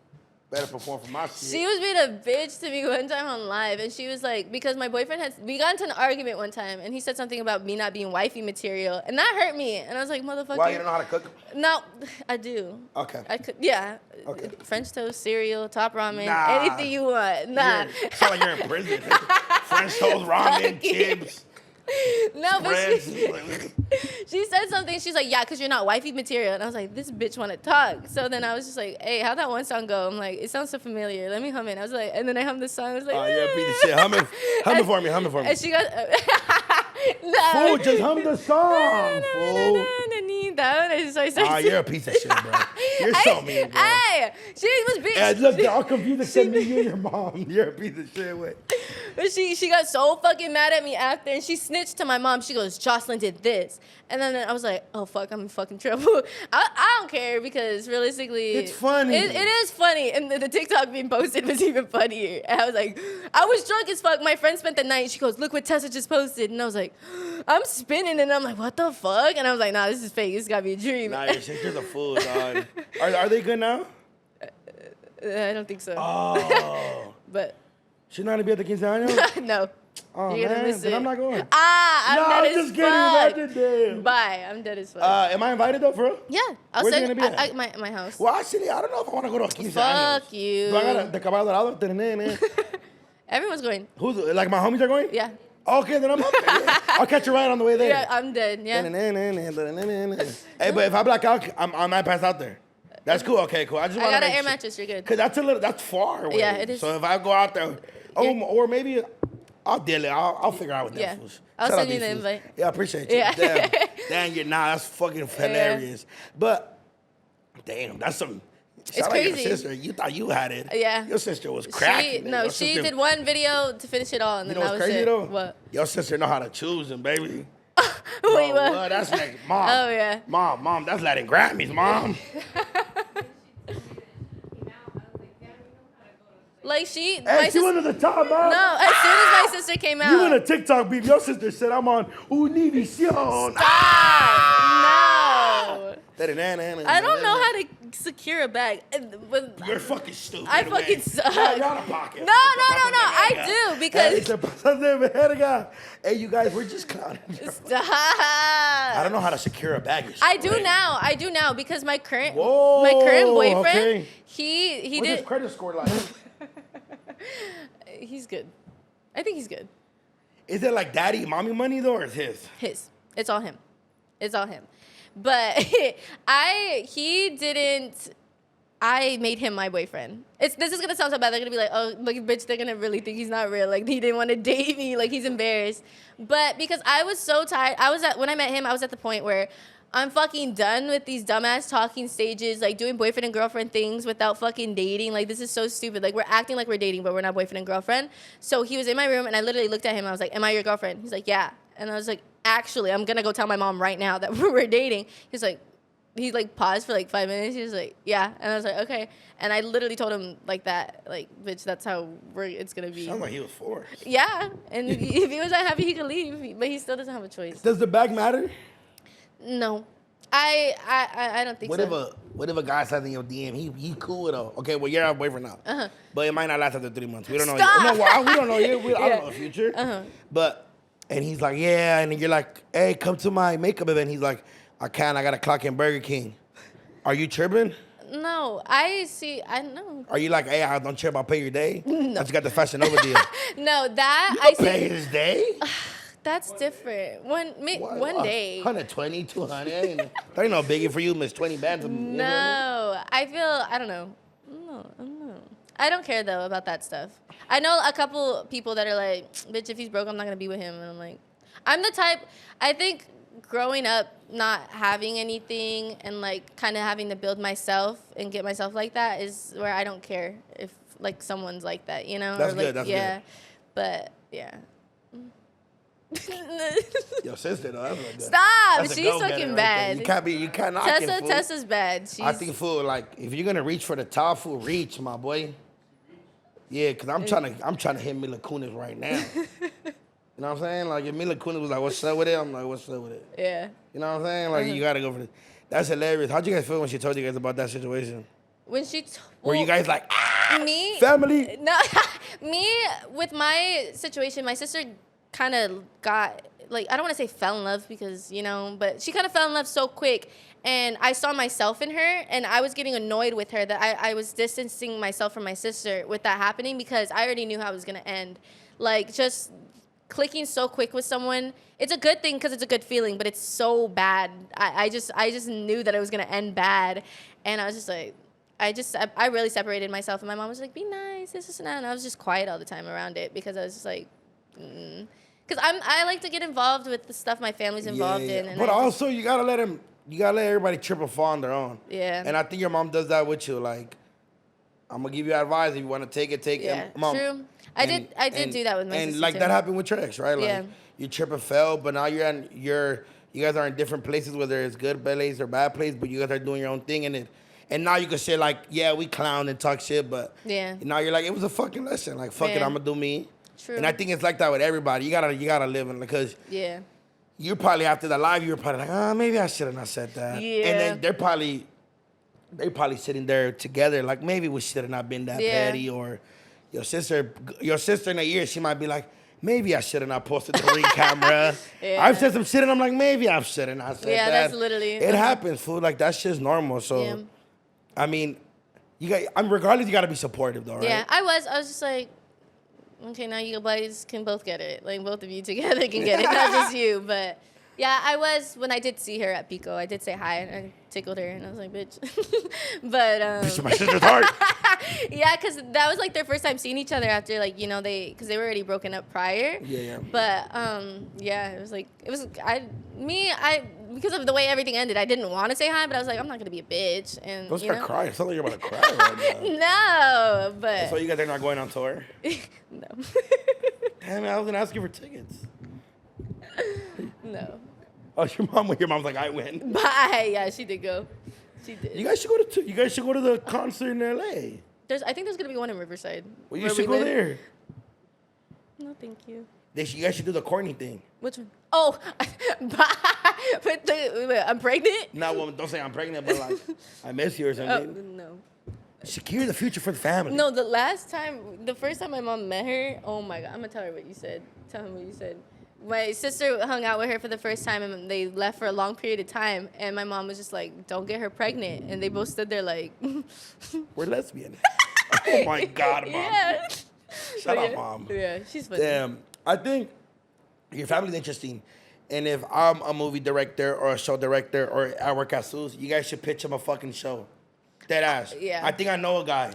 better perform for my shit. She was being a bitch to me one time on live, and she was like, because my boyfriend we got into an argument one time, and he said something about me not being wifey material, and that hurt me, and I was like, motherfucker. Why, you don't know how to cook? No, I do. Okay. I could, yeah. Okay. French toast, cereal, top ramen, Nah. anything you want. Nah. Sound like you're in prison. French toast, ramen, chips. No, but Friends. she said something. She's like, yeah, because you're not wifey material. And I was like, this bitch want to talk. So then I was just like, hey, how'd that one song go? I'm like, it sounds so familiar. Let me hum it. I was like, and then I hummed the song. I was like, Oh, yeah, piece of shit. Hum it for me. And she got, no. Fool, just hum the song, fool. Ah, you're a piece of shit, bro. You're so mean, bro. Hey, she was being. Hey, look, they're all confused except me, you and your mom. You're a piece of shit. Wait. But she got so fucking mad at me after, and she snitched to my mom. She goes, Jocelyn did this. And then I was like, oh, fuck, I'm in fucking trouble. I don't care because realistically... It's funny. It is funny. And the TikTok being posted was even funnier. And I was like, I was drunk as fuck. My friend spent the night. She goes, look what Tessa just posted. And I was like, I'm spinning. And I'm like, what the fuck? And I was like, nah, this is fake. This got to be a dream. Nah, your sister's a fool, dog. Are they good now? I don't think so. Oh. But... She's not going to be at the 15 años? No. Oh, You're gonna man, miss then it. I'm not going. I'm No, dead I'm as just fuck. kidding. Bye. I'm dead as fuck. Am I invited, though, for real? Yeah. I'll Where's it send gonna be at? my house. Well, actually, I don't know if I want to go to a 15 años. Fuck you. Do I got the Caballo Dorado? Everyone's going. Who's, like, my homies are going? Yeah. Okay, then I'm okay. Yeah. I'll catch a ride on the way there. Yeah, I'm dead. Yeah. Hey, but if I black out, I might pass out there. That's cool. Okay, cool. I just I want got to an make air sure. mattress. You're good. Cause that's far away. Yeah, it is. So if I go out there, or maybe I'll deal it. I'll figure out with Yeah. them fools. I'll Shout out send you these the fools. invite. Yeah, I appreciate you. Yeah. Damn, that's fucking hilarious. But damn, that's some. Shout out your crazy. sister. You thought you had it. Yeah. Your sister was cracking. She did one video to finish it all, and You then know that what's was crazy it. though? What? Your sister know how to choose them, baby. Wait, Oh, what? well, that's like mom. Oh, yeah. Mom, that's Latin Grammys, mom. Like Hey, she went to the top, mom. No, as soon as my sister came out. You in a TikTok beef. Your sister said I'm on Univision. No. I I don't know how to secure a bag. You're fucking stupid. I fucking suck. Yeah, you're out of pocket. No. I do because. Hey, you guys, we're just clowning. Stop. I don't know how to secure a bag. I do now because my current Whoa, boyfriend, okay. he What's his did. credit score like? He's good. I think he's good. Is it like daddy, mommy money though, or is his? His. It's all him. But he didn't. I made him my boyfriend. This is gonna sound so bad. They're gonna be like, oh, look, bitch, they're gonna really think he's not real. Like he didn't want to date me. Like he's embarrassed. But because I was so tired, when I met him, I was at the point where I'm fucking done with these dumbass talking stages, like doing boyfriend and girlfriend things without fucking dating. Like this is so stupid. Like we're acting like we're dating, but we're not boyfriend and girlfriend. So he was in my room and I literally looked at him and I was like, am I your girlfriend? He's like, yeah. And I was like, actually, I'm gonna go tell my mom right now that we're dating. He paused for like 5 minutes. He was like, yeah. And I was like, okay. And I literally told him like that, like, bitch, that's how it's gonna be. Sounds like he was forced. Yeah. And if he was not happy, he could leave. But he still doesn't have a choice. Does the bag matter? No. I don't think What so. if What if a guy says in your DM, he cool though? Okay, well, you're our boyfriend now. But it might not last after 3 months. We don't know. Stop! No, well, we don't know yet. I don't know the future. But, and he's like, yeah. And you're like, hey, come to my makeup event. He's like, I can't. I got to clock in Burger King. Are you tripping? No, I know. Are you like, hey, I don't care about pay your day? No. I just got the Fashion Nova deal. No, that I see. Pay his day? That's different. One day. 120, 200. That ain't no biggie for you, miss 20 bands. No, I don't know. No. I don't care, though, about that stuff. I know a couple people that are like, bitch, if he's broke, I'm not going to be with him. And I'm like, I'm the type, I think growing up not having anything and, like, kind of having to build myself and get myself like that is where I don't care if, like, someone's like that, you know? That's or, like, good, that's yeah. good. But, yeah. Your sister, though, that's good. Stop! That's She's fucking bad. You can't knock it, fool. Tessa's bad. I think, fool, like, if you're gonna reach for the top, fool, reach, my boy. Yeah, because I'm trying to hit Mila Kunis right now. You know what I'm saying? Like, if Mila Kunis was like, what's up with it? I'm like, what's up with it? Yeah. You know what I'm saying? Like, you gotta go for it. That's hilarious. How'd you guys feel when she told you guys about that situation? When she were you guys like, me? Family? No, me, with my situation, my sister kind of got, like, I don't want to say fell in love because, you know, but she kind of fell in love so quick. And I saw myself in her, and I was getting annoyed with her that I was distancing myself from my sister with that happening because I already knew how it was going to end. Like, just clicking so quick with someone, it's a good thing because it's a good feeling, but it's so bad. I just knew that it was going to end bad. And I was just like, I really separated myself. And my mom was like, be nice, this and that. And I was just quiet all the time around it because I was just like, Because I like to get involved with the stuff my family's involved in. And but also, you gotta let everybody trip and fall on their own. Yeah. And I think your mom does that with you. Like, I'm gonna give you advice. If you want to take it, take it. Mom. True. I did do that with my sister. And like too. that happened with your ex, right? Like, Yeah. you trip and fell, but now you guys are in different places, whether it's good place or bad place, but you guys are doing your own thing in it. And now you can say like, yeah, we clown and talk shit, but now you're like, it was a fucking lesson. Like, fuck it, I'm gonna do me. True. And I think it's like that with everybody. You gotta live in, because you probably after the live, you're probably like, maybe I shouldn't have said that. Yeah. And then they're probably sitting there together like, maybe we should have not been that petty. Or your sister in a year, she might be like, maybe I should have not posted the ring camera. I've said some shit and I'm like, maybe I should have not said that. Yeah, that's literally. It happens, fool. Like, that shit's normal. So, I mean, regardless, you gotta be supportive though, right? Yeah, I was just like, okay, now you guys can both get it. Like, both of you together can get it, not just you. But yeah, I was, when I did see her at Pico, I did say hi and I tickled her and I was like, bitch. But bitch, my sister's heart. Yeah, because that was like their first time seeing each other after, like, you know, because they were already broken up prior. Yeah. But yeah, because of the way everything ended, I didn't want to say hi, but I was like, I'm not gonna be a bitch. And don't start crying. It sounds like you're about to cry right now. No, but so you guys are not going on tour? No. Damn it, I was gonna ask you for tickets. No. Oh, your mom's like, I win. Bye. Yeah, she did go. She did. You guys should go to the concert in LA. I think there's gonna be one in Riverside. Well, you should go there. No, thank you. You guys should do the corny thing. Which one? Oh, I'm pregnant? No, well, don't say I'm pregnant, but like, I miss you or something. Oh, no. Secure the future for the family. No, the first time my mom met her, oh my God, I'm gonna tell her what you said. Tell him what you said. My sister hung out with her for the first time, and they left for a long period of time. And my mom was just like, "Don't get her pregnant." And they both stood there like, "We're lesbian." Oh my God, Mom. Yeah. Shut up, Mom. Yeah, she's funny. Damn, I think your family's interesting. And if I'm a movie director or a show director or I work at Sue's, you guys should pitch him a fucking show. Dead ass. Yeah. I think I know a guy.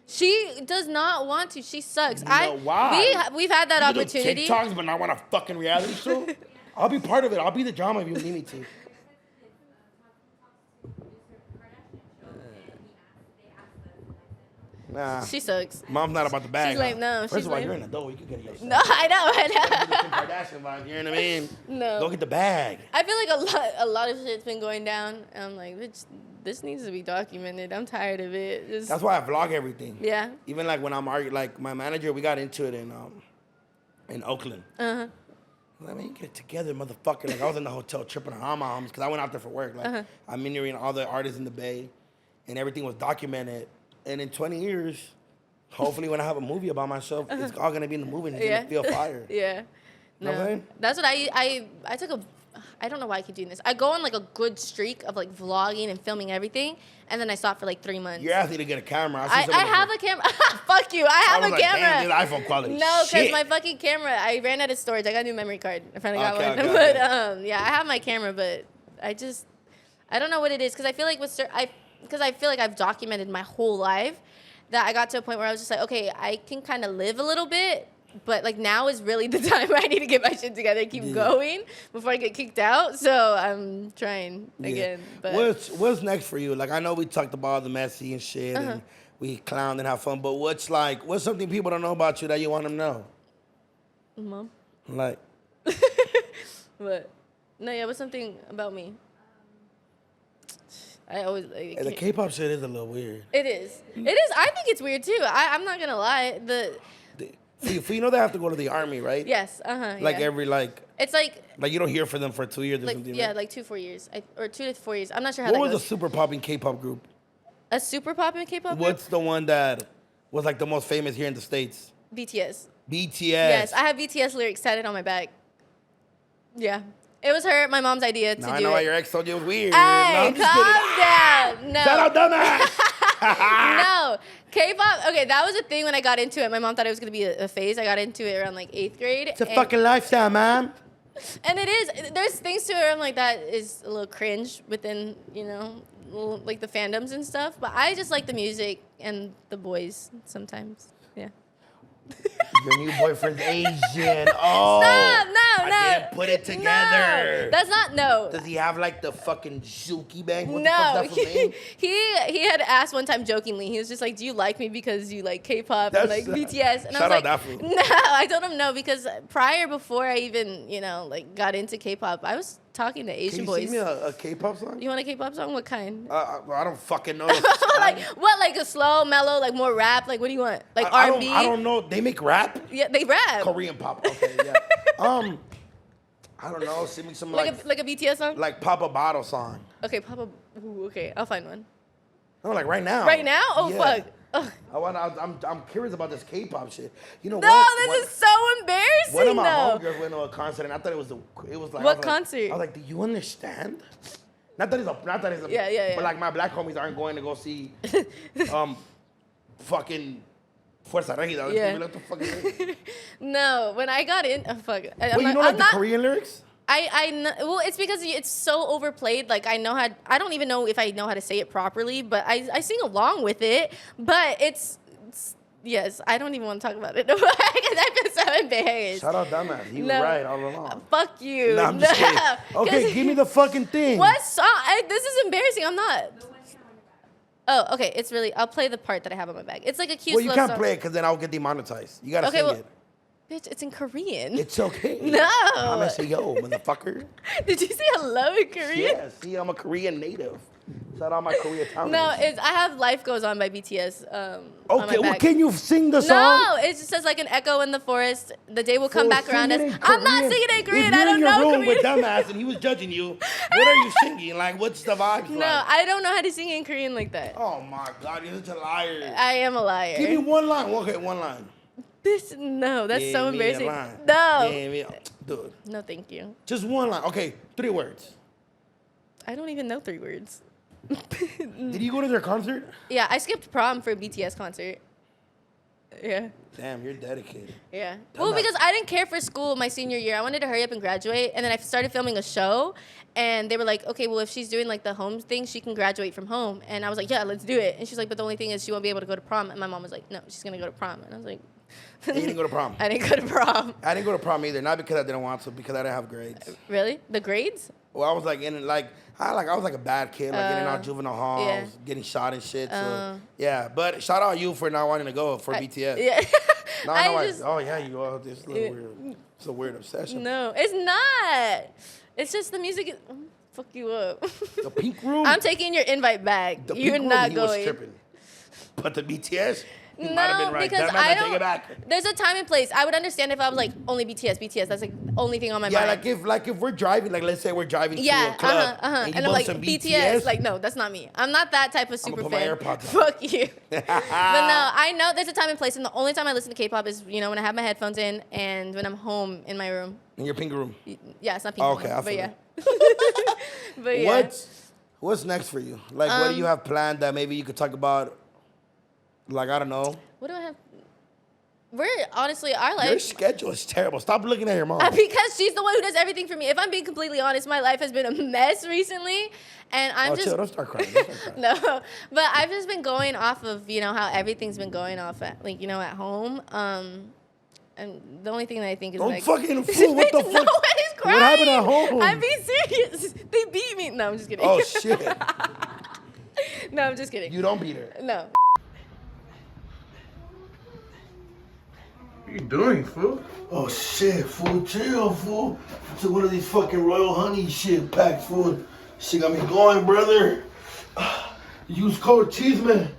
She does not want to. She sucks. Why? We've had that opportunity. Do TikToks, but not want a fucking reality show. I'll be part of it. I'll be the drama if you need me to. Nah. She sucks. Mom's not about the bag. She's like, no. First of all, you're an adult. You can get yourself. No, I know. Kardashian vibes, you know what I mean? No. Go get the bag. I feel like a lot of shit's been going down. And I'm like, bitch, this needs to be documented. I'm tired of it. That's why I vlog everything. Yeah. Even like when I'm arguing, like my manager, we got into it in Oakland. Like, man, you get it together, motherfucker. Like, I was in the hotel tripping on my homies because I went out there for work. Like, I'm interviewing all the artists in the Bay, and everything was documented. And in 20 years, hopefully when I have a movie about myself, it's all going to be in the movie and it's going to feel fire. Yeah. You know what I'm saying? That's what I took a, I don't know why I keep doing this. I go on like a good streak of like vlogging and filming everything, and then I stop for like 3 months. You're asking me to get a camera. I have a camera. Fuck you. I have a camera. Damn, dude, iPhone quality. No, because Shit. my fucking camera, I ran out of storage. I got a new memory card. I finally got one. Okay, But okay. yeah, I have my camera, but I don't know what it is, because I feel like I feel like I've documented my whole life, that I got to a point where I was just like, okay, I can kind of live a little bit, but like now is really the time where I need to get my shit together and keep going before I get kicked out. So I'm trying again. But What's next for you? Like, I know we talked about all the messy and shit, and we clowned and have fun, but what's something people don't know about you that you want them to know? Mom. Like, What? No, yeah, what's something about me? I always like. the K-pop shit is a little weird. It is. It is. I think it's weird too. I'm not gonna lie. You know they have to go to the army, right? Yes. Like yeah. every It's like you don't hear from them for 2 years or like something. yeah, right? like 2-4 years, or 2 to 4 years. I'm not sure how What that was goes. the super popping K-pop group? A super popular K-pop group? What's the one that was like the most famous here in the States? BTS. BTS. Yes, I have BTS lyrics tatted on my back. Yeah. It was her, my mom's idea to Now do I know it. why your ex told you it was weird. Hey, No, I'm just kidding. calm down. No. Shout out, dumbass. No. K-pop, okay, that was a thing when I got into it. My mom thought it was going to be a phase. I got into it around like 8th grade. It's a fucking lifestyle, man. And it is. There's things to it where I'm like, that is a little cringe within, like the fandoms and stuff. But I just like the music and the boys sometimes. Yeah. Your new boyfriend's Asian. Oh. Stop! No. I didn't put it together. No, that's not, no. Does he have like the fucking Zuki bang? What No, the fuck's that for name? he had asked one time jokingly. He was just like, "Do you like me because you like K-pop and like BTS?" And I shout was out that fool. like, "No." I told him no because before I even like got into K-pop, I was talking to Asian Can you boys. sing me a K-pop song? You want a K-pop song? What kind? I don't fucking know. Like what? Like a slow, mellow, like more rap? Like what do you want? Like R&B? I don't know. They make rap? Yeah, they rap. Korean pop. Okay, yeah. I don't know. Sing me some like a BTS song? like Papa Bottle song. Okay, Papa. Ooh, okay, I'll find one. No, like right now. Right now? Oh Yeah. fuck. Ugh. I'm curious about this K-pop shit. You know No, what? this is so embarrassing. One of my though. homegirls went to a concert, and I thought it was like What concert? I was like, do you understand? Not that it's a Yeah. But like my black homies aren't going to go see, fucking Fuerza Regida. Yeah. What the fuck is it? No, when I got in, oh fuck. Well, you know like the Korean lyrics? I know, well, it's because it's so overplayed. Like I don't even know if I know how to say it properly, but I sing along with it. But it's yes, I don't even want to talk about it because I feel so embarrassed. Shout out dumbass. He was right all along. Fuck you. No, I'm just kidding. Okay, give me the fucking thing. What song? This is embarrassing. I'm not. Oh, okay. It's really. I'll play the part that I have on my bag. It's like a cute. Well, you slow can't song. play it because then I'll get demonetized. You gotta Okay, sing well, it. bitch, it's in Korean. It's okay. No. I'm gonna say yo, motherfucker. Did you say hello in Korean? Yeah, see, I'm a Korean native. Shout out my Korea town. No, I have "Life Goes On" by BTS. On my Okay, well, bag. can you sing the song? No, it just says like an echo in the forest. The day will come back around us. I'm not singing it in Korean. If I you're don't in your know room Korean. with dumbass and he was judging you, what are you singing? Like, what's the vibe No, like? I don't know how to sing in Korean like that. Oh my God, you're such a liar. I am a liar. Give me one line. Okay, one line. No, that's so Give me a embarrassing. line. No. Give me dude, No, thank you. just one line. Okay, 3 words. I don't even know 3 words. Did you go to their concert? Yeah, I skipped prom for a BTS concert. Yeah. Damn, you're dedicated. Yeah. Well, because I didn't care for school my senior year. I wanted to hurry up and graduate. And then I started filming a show. And they were like, okay, well, if she's doing like the home thing, she can graduate from home. And I was like, yeah, let's do it. And she's like, but the only thing is she won't be able to go to prom. And my mom was like, no, she's going to go to prom. And I was like, You didn't go to prom. I didn't go to prom. I didn't go to prom either. Not because I didn't want to, because I didn't have grades. Really? The grades? Well, I was like I was like a bad kid, like getting out juvenile halls, yeah. getting shot and shit. So yeah, but shout out you for not wanting to go for BTS. Yeah. No, I just, oh yeah, you are. This little weird. It's a weird obsession. no, it's not. It's just the music is, fuck you up. The Pink Room. I'm taking your invite back. The You're Pink Room, not he going. was tripping. But the BTS. You might have been right. because Damn, I I take it don't. back. There's a time and place. I would understand if I was like only BTS. That's like the only thing on my Yeah, mind. like if we're driving, like let's say we're driving to Yeah, a club and and I'm you like bump some BTS. Like, no, that's not me. I'm not that type of I'ma super put my fan. AirPods on. Fuck you. But no, I know there's a time and place, and the only time I listen to K-pop is when I have my headphones in and when I'm home in my room. In your pink room. Yeah, it's not pink. Okay, I but feel yeah. it. But yeah. What's next for you? Like, what do you have planned that maybe you could talk about? Like, I don't know. What do I have? We're honestly our life. Your schedule is terrible. Stop looking at your mom. Because she's the one who does everything for me. If I'm being completely honest, my life has been a mess recently, and I'm just chill. Don't start crying. Don't start crying. no. But I've just been going off of how everything's been going off at at home. And the only thing that I think is Don't fucking fool. What the fuck? Nobody's crying. What happened at home? I'm being serious. They beat me. No, I'm just kidding. Oh shit. No, I'm just kidding. You don't beat her. No. What are you doing, fool? Oh shit, fool. Chill, fool. I took one of these fucking Royal Honey shit packs, fool. Shit got me going, brother. Use code Chisme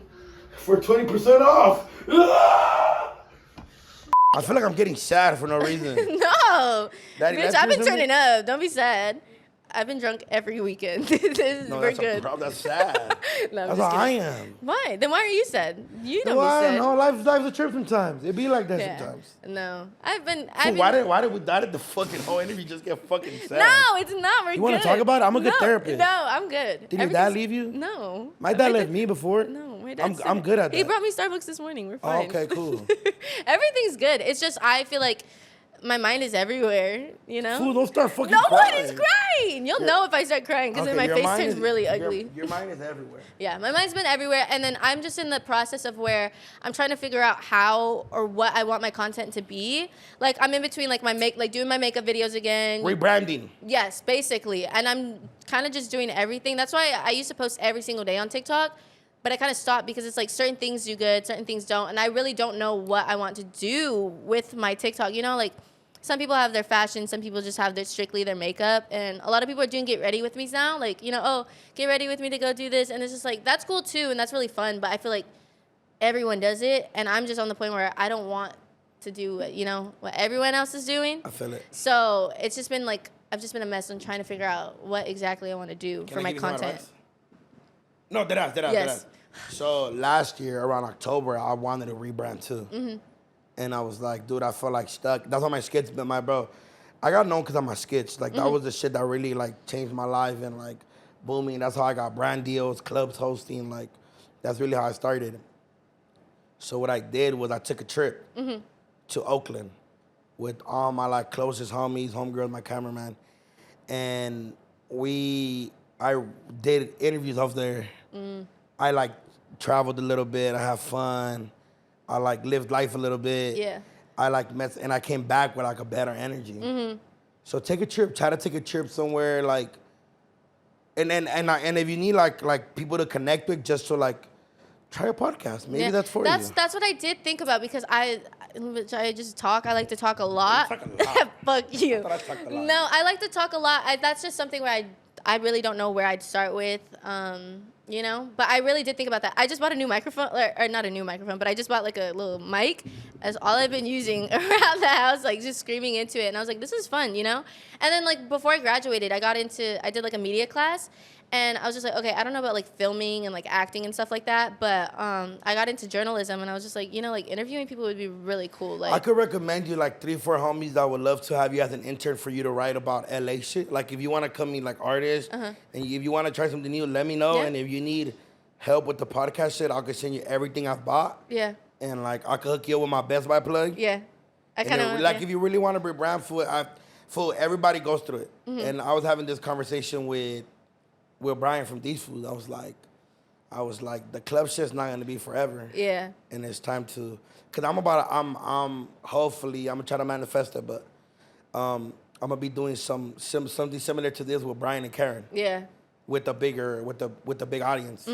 for 20% off. I feel like I'm getting sad for no reason. No. Daddy, Bitch, I've been turning up. Don't be sad. I've been drunk every weekend. We're good. That's sad. No, I'm That's just how I kidding. am. Why? Then why are you sad? You don't No, be I sad. don't know. Life's a trip sometimes. It be like that Yeah. sometimes. No. I've been Why did the fucking whole interview just get fucking sad? No, it's not. We're good. You want to talk about it? I'm a good therapist. No, I'm good. Did your dad leave you? No. My dad left me before. No, my dad. I'm good at that. He brought me Starbucks this morning. We're fine. Okay, cool. Everything's good. It's just I feel like my mind is everywhere, Fool, don't start fucking No crying. one is crying. You'll know if I start crying because then my your face mind turns is- really ugly. Your mind is everywhere. Yeah, my mind's been everywhere, and then I'm just in the process of where I'm trying to figure out how or what I want my content to be. Like I'm in between like doing my makeup videos again. Rebranding. Yes, basically, and I'm kind of just doing everything. That's why I used to post every single day on TikTok, but I kind of stopped because it's like certain things do good, certain things don't, and I really don't know what I want to do with my TikTok. Like. Some people have their fashion. Some people just have strictly their makeup. And a lot of people are doing get ready with me's now. Like, oh, get ready with me to go do this. And it's just like, that's cool too. And that's really fun. But I feel like everyone does it. And I'm just on the point where I don't want to do, what everyone else is doing. I feel it. So it's just been like, I've just been a mess on trying to figure out what exactly I want to do for my content. No, deadass. Yes. So last year, around October, I wanted to rebrand too. Mm-hmm. And I was like, dude, I felt like stuck. That's why my skits been bro. I got known because of my skits. Like, that was the shit that really, like, changed my life and, like, booming. That's how I got brand deals, clubs hosting. Like, that's really how I started. So what I did was I took a trip to Oakland with all my, like, closest homies, homegirls, my cameraman. And I did interviews off there. I, like, traveled a little bit. I have fun. I like lived life a little bit. Yeah. I like met, and I came back with like a better energy. So take a trip. Try to take a trip somewhere like, and if you need like people to connect with, just to like try a podcast. Maybe that's for you. That's what I did think about because I just talk. I like to talk a lot. You talk a lot. Fuck you. I thought I talked a lot. No, I like to talk a lot. That's just something where I really don't know where I'd start with. But I really did think about that. I just bought a new microphone, or not a new microphone, but I just bought like a little mic. That's all I've been using around the house, like just screaming into it. And I was like, this is fun, And then like before I graduated, I did like a media class. And I was just like, okay, I don't know about like filming and like acting and stuff like that, but I got into journalism and I was just like, like interviewing people would be really cool. Like I could recommend you like 3 or 4 homies that would love to have you as an intern for you to write about LA shit. Like if you want to come meet like artists and if you want to try something new, let me know. Yeah. And if you need help with the podcast shit, I could send you everything I've bought. Yeah. And like I could hook you up with my Best Buy plug. Yeah. I kind of if you really want to be brand food, everybody goes through it. And I was having this conversation with Brian from These Foods. I was like, the club shit's not gonna be forever. Yeah. And it's time to, cause hopefully I'm gonna try to manifest it, but I'm gonna be doing something similar to this with Brian and Karen. Yeah. With the big audience.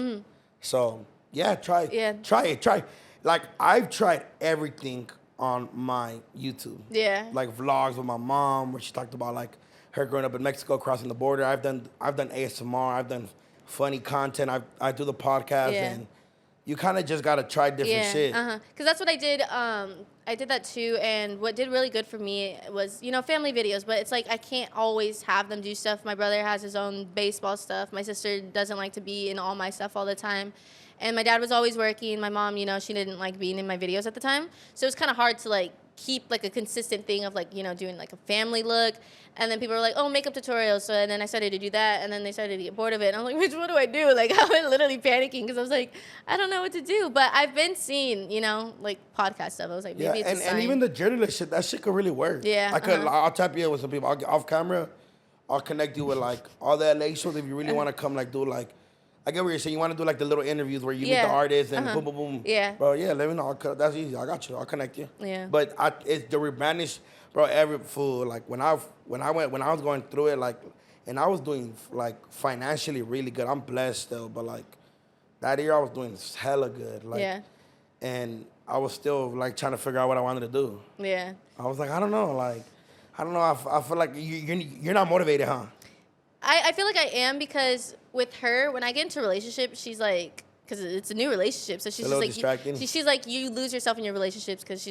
So yeah, try it. Yeah. Try it. Like I've tried everything on my YouTube. Yeah. Like vlogs with my mom, where she talked about like her growing up in Mexico, crossing the border. I've done ASMR. I've done funny content. I do the podcast, Yeah. and you kind of just gotta try different shit. Because that's what I did. I did that too, and what did really good for me was, you know, family videos. But it's like I can't always have them do stuff. My brother has his own baseball stuff. My sister doesn't like to be in all my stuff all the time. And my dad was always working. My mom, you know, she didn't like being in my videos at the time. So it was kind of hard to, like, keep, like, a consistent thing of, like, you know, doing, like, a family look. And then people were like, oh, makeup tutorials. So and then I started to do that. And then they started to get bored of it. And I'm like, which one do I do? Like, I was literally panicking because I was like, I don't know what to do. But I've been seeing, you know, like, podcast stuff. I was like, maybe it's a sign. And even the journalist shit, that shit could really work. Yeah. I'll tap you in with some people. Off camera, I'll connect you with, like, all the LA shows if you really want to come, like, do, like, I get what you're saying. You want to do, like, the little interviews where you meet the artists and boom, boom, boom. Yeah. Bro, yeah, let me know. That's easy. I got you. I'll connect you. Yeah. But it's the rebranding, bro, every fool. Like, when I was going through it, like, and I was doing, like, financially really good. I'm blessed still. But, like, that year I was doing hella good. Like, and I was still, like, trying to figure out what I wanted to do. Yeah. I was like, I don't know. Like, I don't know. I feel like you're not motivated, huh? I feel like I am because with her, when I get into a relationship, she's like, because it's a new relationship, so she's just like, she's like, you lose yourself in your relationships because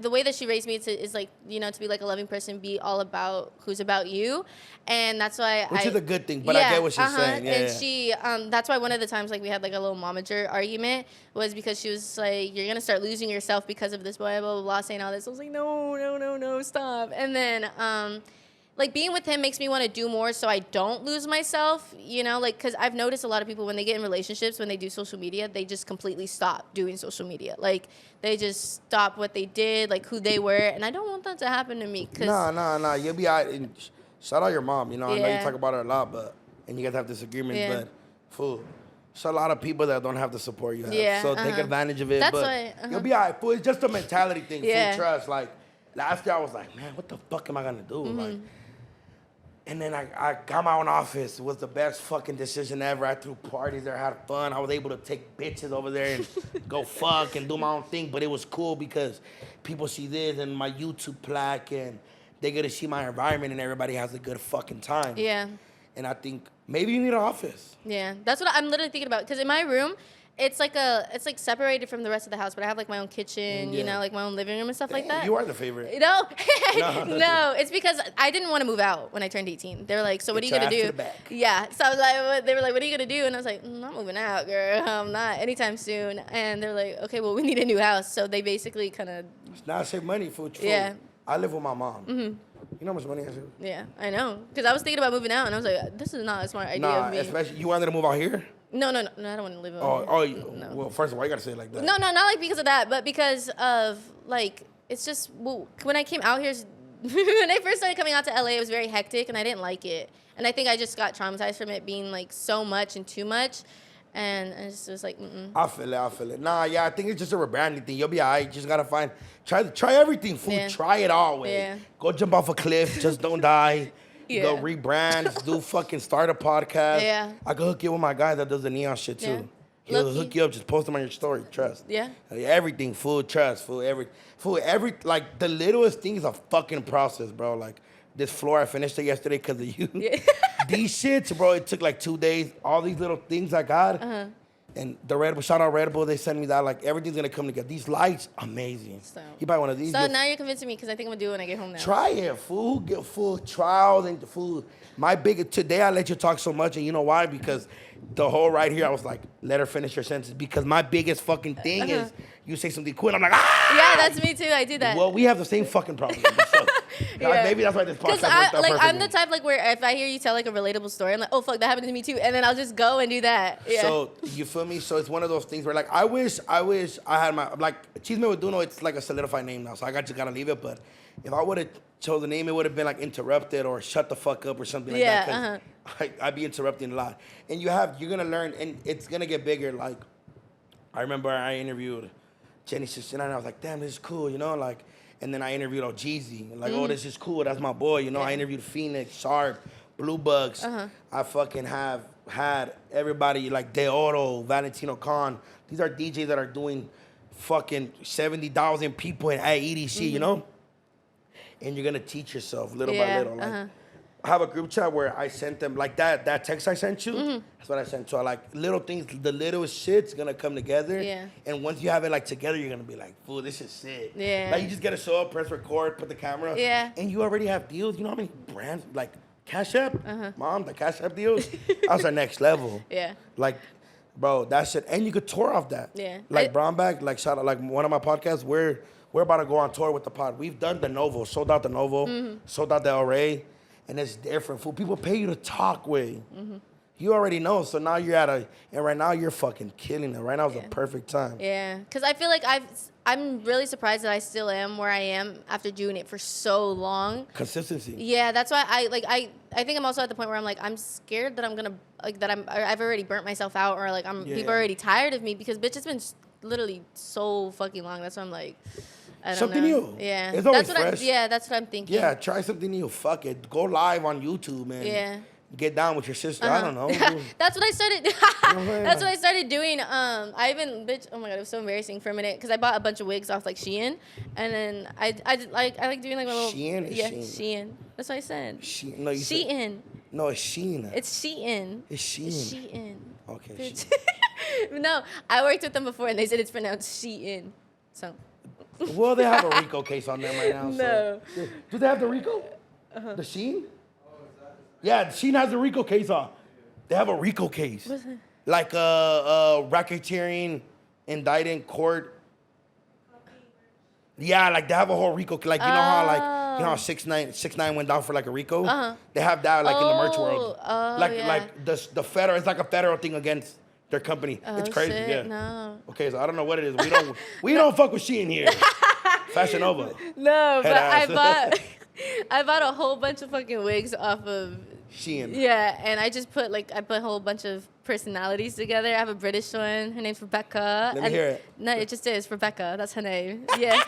the way that she raised me is like, you know, to be like a loving person, be all about who's about you, and that's why which is a good thing, but I get what she's saying. And she, that's why one of the times like we had like a little momager argument was because she was like, you're gonna start losing yourself because of this, blah blah blah, saying all this. I was like, no, stop, and then like, being with him makes me want to do more so I don't lose myself, you know? Like, because I've noticed a lot of people, when they get in relationships, when they do social media, they just completely stop doing social media. Like, they just stop what they did, like, who they were. And I don't want that to happen to me. Nah. You'll be all right. Shout out your mom. You know, I know you talk about her a lot, and you guys have disagreements, but, fool, there's a lot of people that don't have the support you have. Yeah, so take advantage of it. That's but why, you'll be all right, fool. It's just a mentality thing, full trust. Like, last year I was like, man, what the fuck am I going to do? Like, and then I got my own office. It was the best fucking decision ever. I threw parties there, had fun. I was able to take bitches over there and go fuck and do my own thing. But it was cool because people see this and my YouTube plaque and they get to see my environment and everybody has a good fucking time. Yeah. And I think maybe you need an office. Yeah. That's what I'm literally thinking about. Because in my room, it's like separated from the rest of the house, but I have like my own kitchen, you know, like my own living room and stuff like that. You are the favorite. No, no, it's because I didn't want to move out when I turned 18. They were like, so what are you gonna do? Yeah, so I was like, they were like, what are you gonna do? And I was like, I'm not moving out, girl. I'm not anytime soon. And they're like, okay, well, we need a new house. So they basically kind of. Now save money for food. Yeah. I live with my mom. Mm-hmm. You know how much money I save? Yeah, I know. Because I was thinking about moving out, and I was like, this is not a smart idea of me. Especially you wanted to move out here. No, I don't want to live no. Well, first of all, you gotta say it like that. No, not like because of that, but because of like it's just when I came out here, when I first started coming out to LA, it was very hectic and I didn't like it, and I think I just got traumatized from it being like so much and too much, and I just was like, I feel it. Nah, yeah, I think it's just a rebranding thing. You'll be alright. You just gotta try everything. Food, try it all. Way. Yeah. Go jump off a cliff. Just don't die. Go rebrand, start a podcast. Yeah. I could hook you with my guy that does the neon shit too. He'll hook you up, just post them on your story, trust. Yeah. Everything, trust, every, like, the littlest thing is a fucking process, bro. Like, this floor, I finished it yesterday because of you. Yeah. These shits, bro, it took like 2 days. All these little things I got. And the Red Bull, shout out Red Bull, they sent me that, like, everything's gonna come together. These lights, amazing. So, you buy one of these. So now you're convincing me because I think I'm gonna do it when I get home now. Try it, fool. Get full trials and food. Today I let you talk so much, and you know why? Because the whole right here, I was like, let her finish her sentence. Because my biggest fucking thing is you say something cool, and I'm like, ah! Yeah, that's me too. I do that. Well, we have the same fucking problem. So, maybe that's why this podcast worked out perfectly. I'm the type like where if I hear you tell like a relatable story, I'm like, oh fuck, that happened to me too, and then I'll just go and do that. Yeah. So you feel me? So it's one of those things where like I wish I had my like Chisme with Doknow. It's like a solidified name now, so I just gotta leave it. But if I would have chosen the name, it would have been like interrupted or shut the fuck up or something like that. I'd be interrupting a lot, and you're gonna learn, and it's gonna get bigger. Like I remember I interviewed Jenny Sistina, and I was like, damn, this is cool, you know, like. And then I interviewed Josie, and like, oh, this is cool. That's my boy, you know. I interviewed Phoenix, Sharp, Blue Bugs. I fucking have had everybody like De Oro, Valentino Khan. These are DJs that are doing fucking 70,000 people at EDC, you know. And you're gonna teach yourself little by little. Like, have a group chat where I sent them like that text I sent you. Mm-hmm. That's what I sent. So like little things, the littlest shit's gonna come together. Yeah. And once you have it like together, you're gonna be like, "Fool, this is sick." Yeah. Like you just gotta show up, press record, put the camera. Yeah. And you already have deals. You know how many brands like Cash App, Mom, the Cash App deals. That's our next level. Yeah. Like, bro, that shit, and you could tour off that. Yeah. Like Brown Bag, like shout out, like one of my podcasts. We're about to go on tour with the pod. We've done the Novo, sold out the Novo, sold out the El Rey. And it's different. Fool, people pay you to talk with. You already know. So now you're and right now you're fucking killing it. Right now is the perfect time. Yeah, because I feel like I'm really surprised that I still am where I am after doing it for so long. Consistency. Yeah, that's why I think I'm also at the point where I'm like, I'm scared that I'm gonna I've already burnt myself out, or like people are already tired of me, because bitch, it's been literally so fucking long. That's why I'm like, I don't Something know. new. Yeah, It's always that's what fresh. that's what I'm thinking. Yeah, try something new. Fuck it. Go live on YouTube, man. Yeah. Get down with your sister. I don't know. That's what I started. saying? That's what I started doing. I even bitch. Oh my god, it was so embarrassing for a minute because I bought a bunch of wigs off like Shein, and then I like doing like my little Shein or Shein? Shein. That's what I said. No, you said- Shein. No, it's Shein. It's Shein. It's Shein. It's Shein. Okay. Bitch. Shein. No, I worked with them before and they said it's pronounced Shein. So. Well, they have a RICO case on them right now. No. So. Do they have the RICO? The Shein? Yeah, Shein has the RICO case on. They have a RICO case. What's that? Like racketeering, indicted in court. Yeah, like they have a whole RICO. Like you know how 6ix9ine went down for like a RICO. They have that like in the merch world. Like the federal. It's like a federal thing against their company. It's crazy. Shit, Yeah. No. Okay, so I don't know what it is. We don't fuck with Shein here. Fashion Nova. No, but Head ass. I bought a whole bunch of fucking wigs off of Shein. Yeah, and I just put a whole bunch of personalities together. I have a British one. Her name's Rebecca. Let me hear it. No, it just is Rebecca. That's her name. Yeah.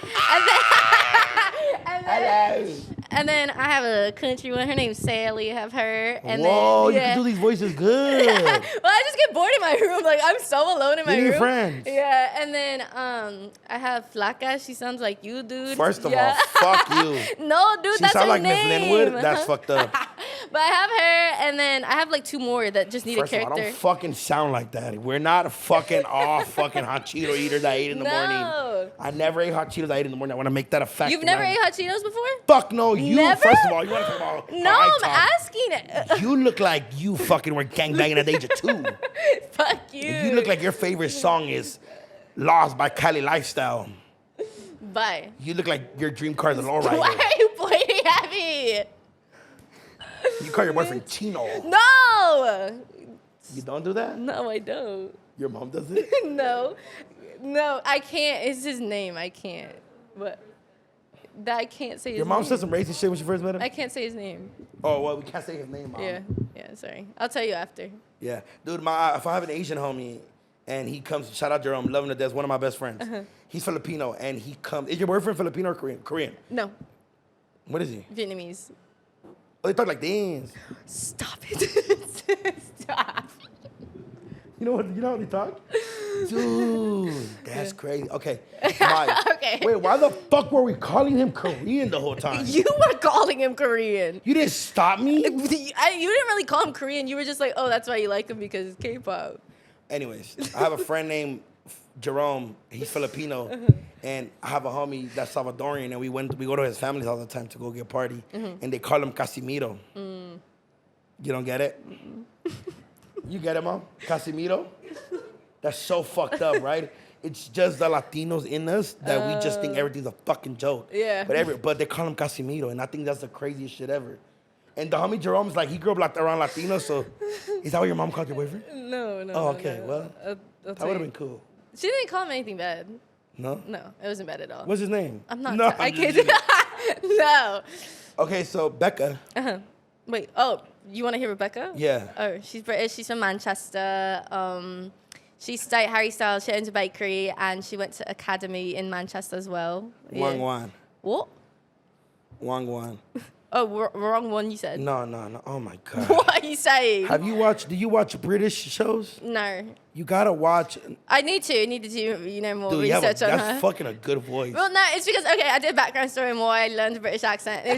And then I have a country one. Her name's Sally. I have her. And Whoa, then, you can do these voices good. Well, I just get bored in my room. Like, I'm so alone in my You need room. friends. Yeah, and then I have Flaca. She sounds like you, dude. First of all, fuck you. No, dude, She that's sound her like name. Miss Linwood. That's fucked up. But I have her, and then I have like 2 more that just need First a of all, I character. don't fucking sound like that. We're not fucking all fucking hot Cheeto eaters that I ate in the morning. I never ate hot Cheetos I ate in the morning. I want to make that a fact. You've never ate hot Cheetos before? Fuck no, you. Never? First of all, you want to talk about No, how I I'm talk. asking it. You look like you fucking were gangbanging at the age of 2. Fuck you. You look like your favorite song is Lost by Cali Lifestyle. Bye. You look like your dream car is a Why lowrider. are you pointing at me? You call your boyfriend Chino. No. You don't do that? No, I don't. Your mom does it? No, I can't. It's his name. I can't. But I can't say his Your name. mom said some racist shit when she first met him? I can't say his name. Oh, well, we can't say his name, Mom. Yeah, sorry. I'll tell you after. Yeah. Dude, if I have an Asian homie and he comes, shout out Jerome, loving to death, one of my best friends. He's Filipino and he comes. Is your boyfriend Filipino or Korean? Korean. No, What is he? Vietnamese. Oh, they talk like this. Stop it. Stop. You know how they talk? Dude, that's crazy. Okay. Okay. Wait, why the fuck were we calling him Korean the whole time? You were calling him Korean. You didn't stop me? You didn't really call him Korean. You were just like, oh, that's why you like him because it's K-pop. Anyways, I have a friend named Jerome. He's Filipino. And I have a homie that's Salvadorian. And we go to his family all the time to go get party. And they call him Casimiro. You don't get it? You get it, Mom? Casimiro? That's so fucked up, right? It's just the Latinos in us that we just think everything's a fucking joke. Yeah. But they call him Casimiro, and I think that's the craziest shit ever. And the homie Jerome's like, he grew up around Latinos, so is that what your mom called your boyfriend? No. Oh, okay, no. well, I'll that tell would have you. been cool. She didn't call him anything bad. No? No, it wasn't bad at all. What's his name? I'm not. No, I I'm can't. just kidding. No. Okay, so Becca. Wait. Oh, you want to hear Rebecca? Yeah. Oh, she's British. She's from Manchester. She studied Harry Styles. She owns a bakery, and she went to academy in Manchester as well. Wang Wan. What? Wang Wan. Oh, wrong one. You said. No. Oh my God. What are you saying? Do you watch British shows? No. You gotta watch. I need to do more Dude, research on her. that's fucking a good voice. Well, no, it's because, okay, I did a background story more. I learned a British accent. I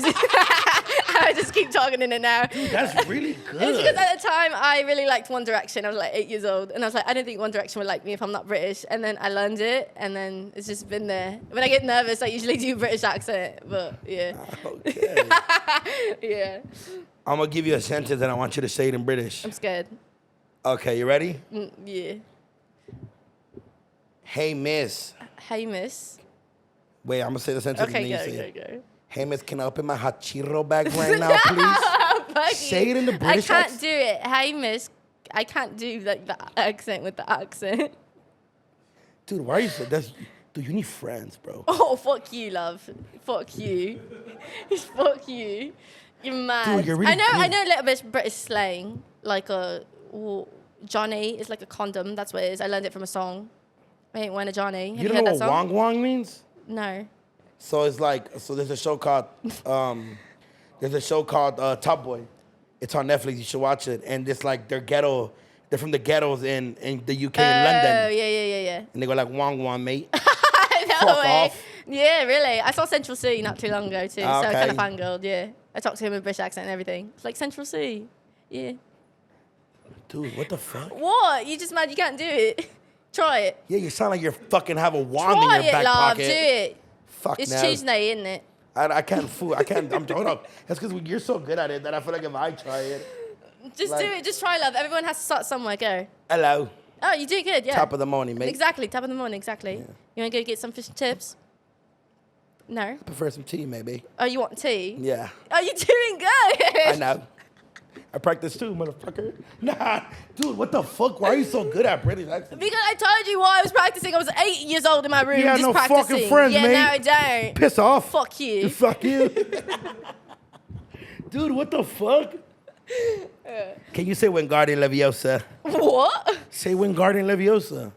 I just keep talking in it now. Dude, that's really good. It's because at the time I really liked One Direction. I was like 8 years old, and I was like, I don't think One Direction would like me if I'm not British. And then I learned it, and then it's just been there. When I get nervous, I usually do British accent, but yeah. Okay. Yeah. I'm gonna give you a sentence, and I want you to say it in British. I'm scared. Okay, you ready? Yeah. Hey, miss. Hey, miss. Wait, I'm gonna say the sentence. Okay, and then you say it. go. Hey, miss, can I open my Hachiro bag right now, please? Fuck Say you. it in the British I can't accent. do it. Hey, miss. I can't do like the accent with the accent. Dude, why are you so... Dude, you need friends, bro. Oh, fuck you, love. Fuck you. Fuck you. You're mad. Dude, you're really I good. know a little bit of British slang. Like Johnny is like a condom. That's what it is. I learned it from a song. I ain't wearing a Johnny. Have You you don't heard know that what song? wong wong means? No. So it's like, so there's a show called Top Boy. It's on Netflix. You should watch it. And it's like they're from the ghettos in the UK and London. Oh, yeah. And they go like, wong wong, mate. No Fuck way. off. Yeah, really. I saw Central C not too long ago too, so I Okay. kind of fangirled. Yeah, I talked to him in British accent and everything. It's like Central C. Yeah. Dude, what the fuck? What? You just mad you can't do it? Try it. Yeah, you sound like you fucking have a wand Try in your it, back love. pocket. Do it. Fuck It's no. Tuesday, isn't it? I can't fool. Hold up. That's because you're so good at it that I feel like if I try it. Just Like- do it. Just try, love. Everyone has to start somewhere. Go. Hello. Oh, you do good. Yeah. Top of the morning, mate. Exactly. Top of the morning. Exactly. You want to go get some fish and chips? No. I prefer some tea, maybe. Oh, you want tea? Yeah. Oh, you're doing good. I know. I practice too, motherfucker. Nah, dude, what the fuck? Why are you so good at British accent? Because I told you while I was practicing, I was 8 years old in my room You had just no practicing. fucking friends, yeah, mate. no, I don't. Piss off. Fuck you. Fuck you. Dude, what the fuck? Can you say Wingardium Leviosa? What? Say Wingardium Leviosa.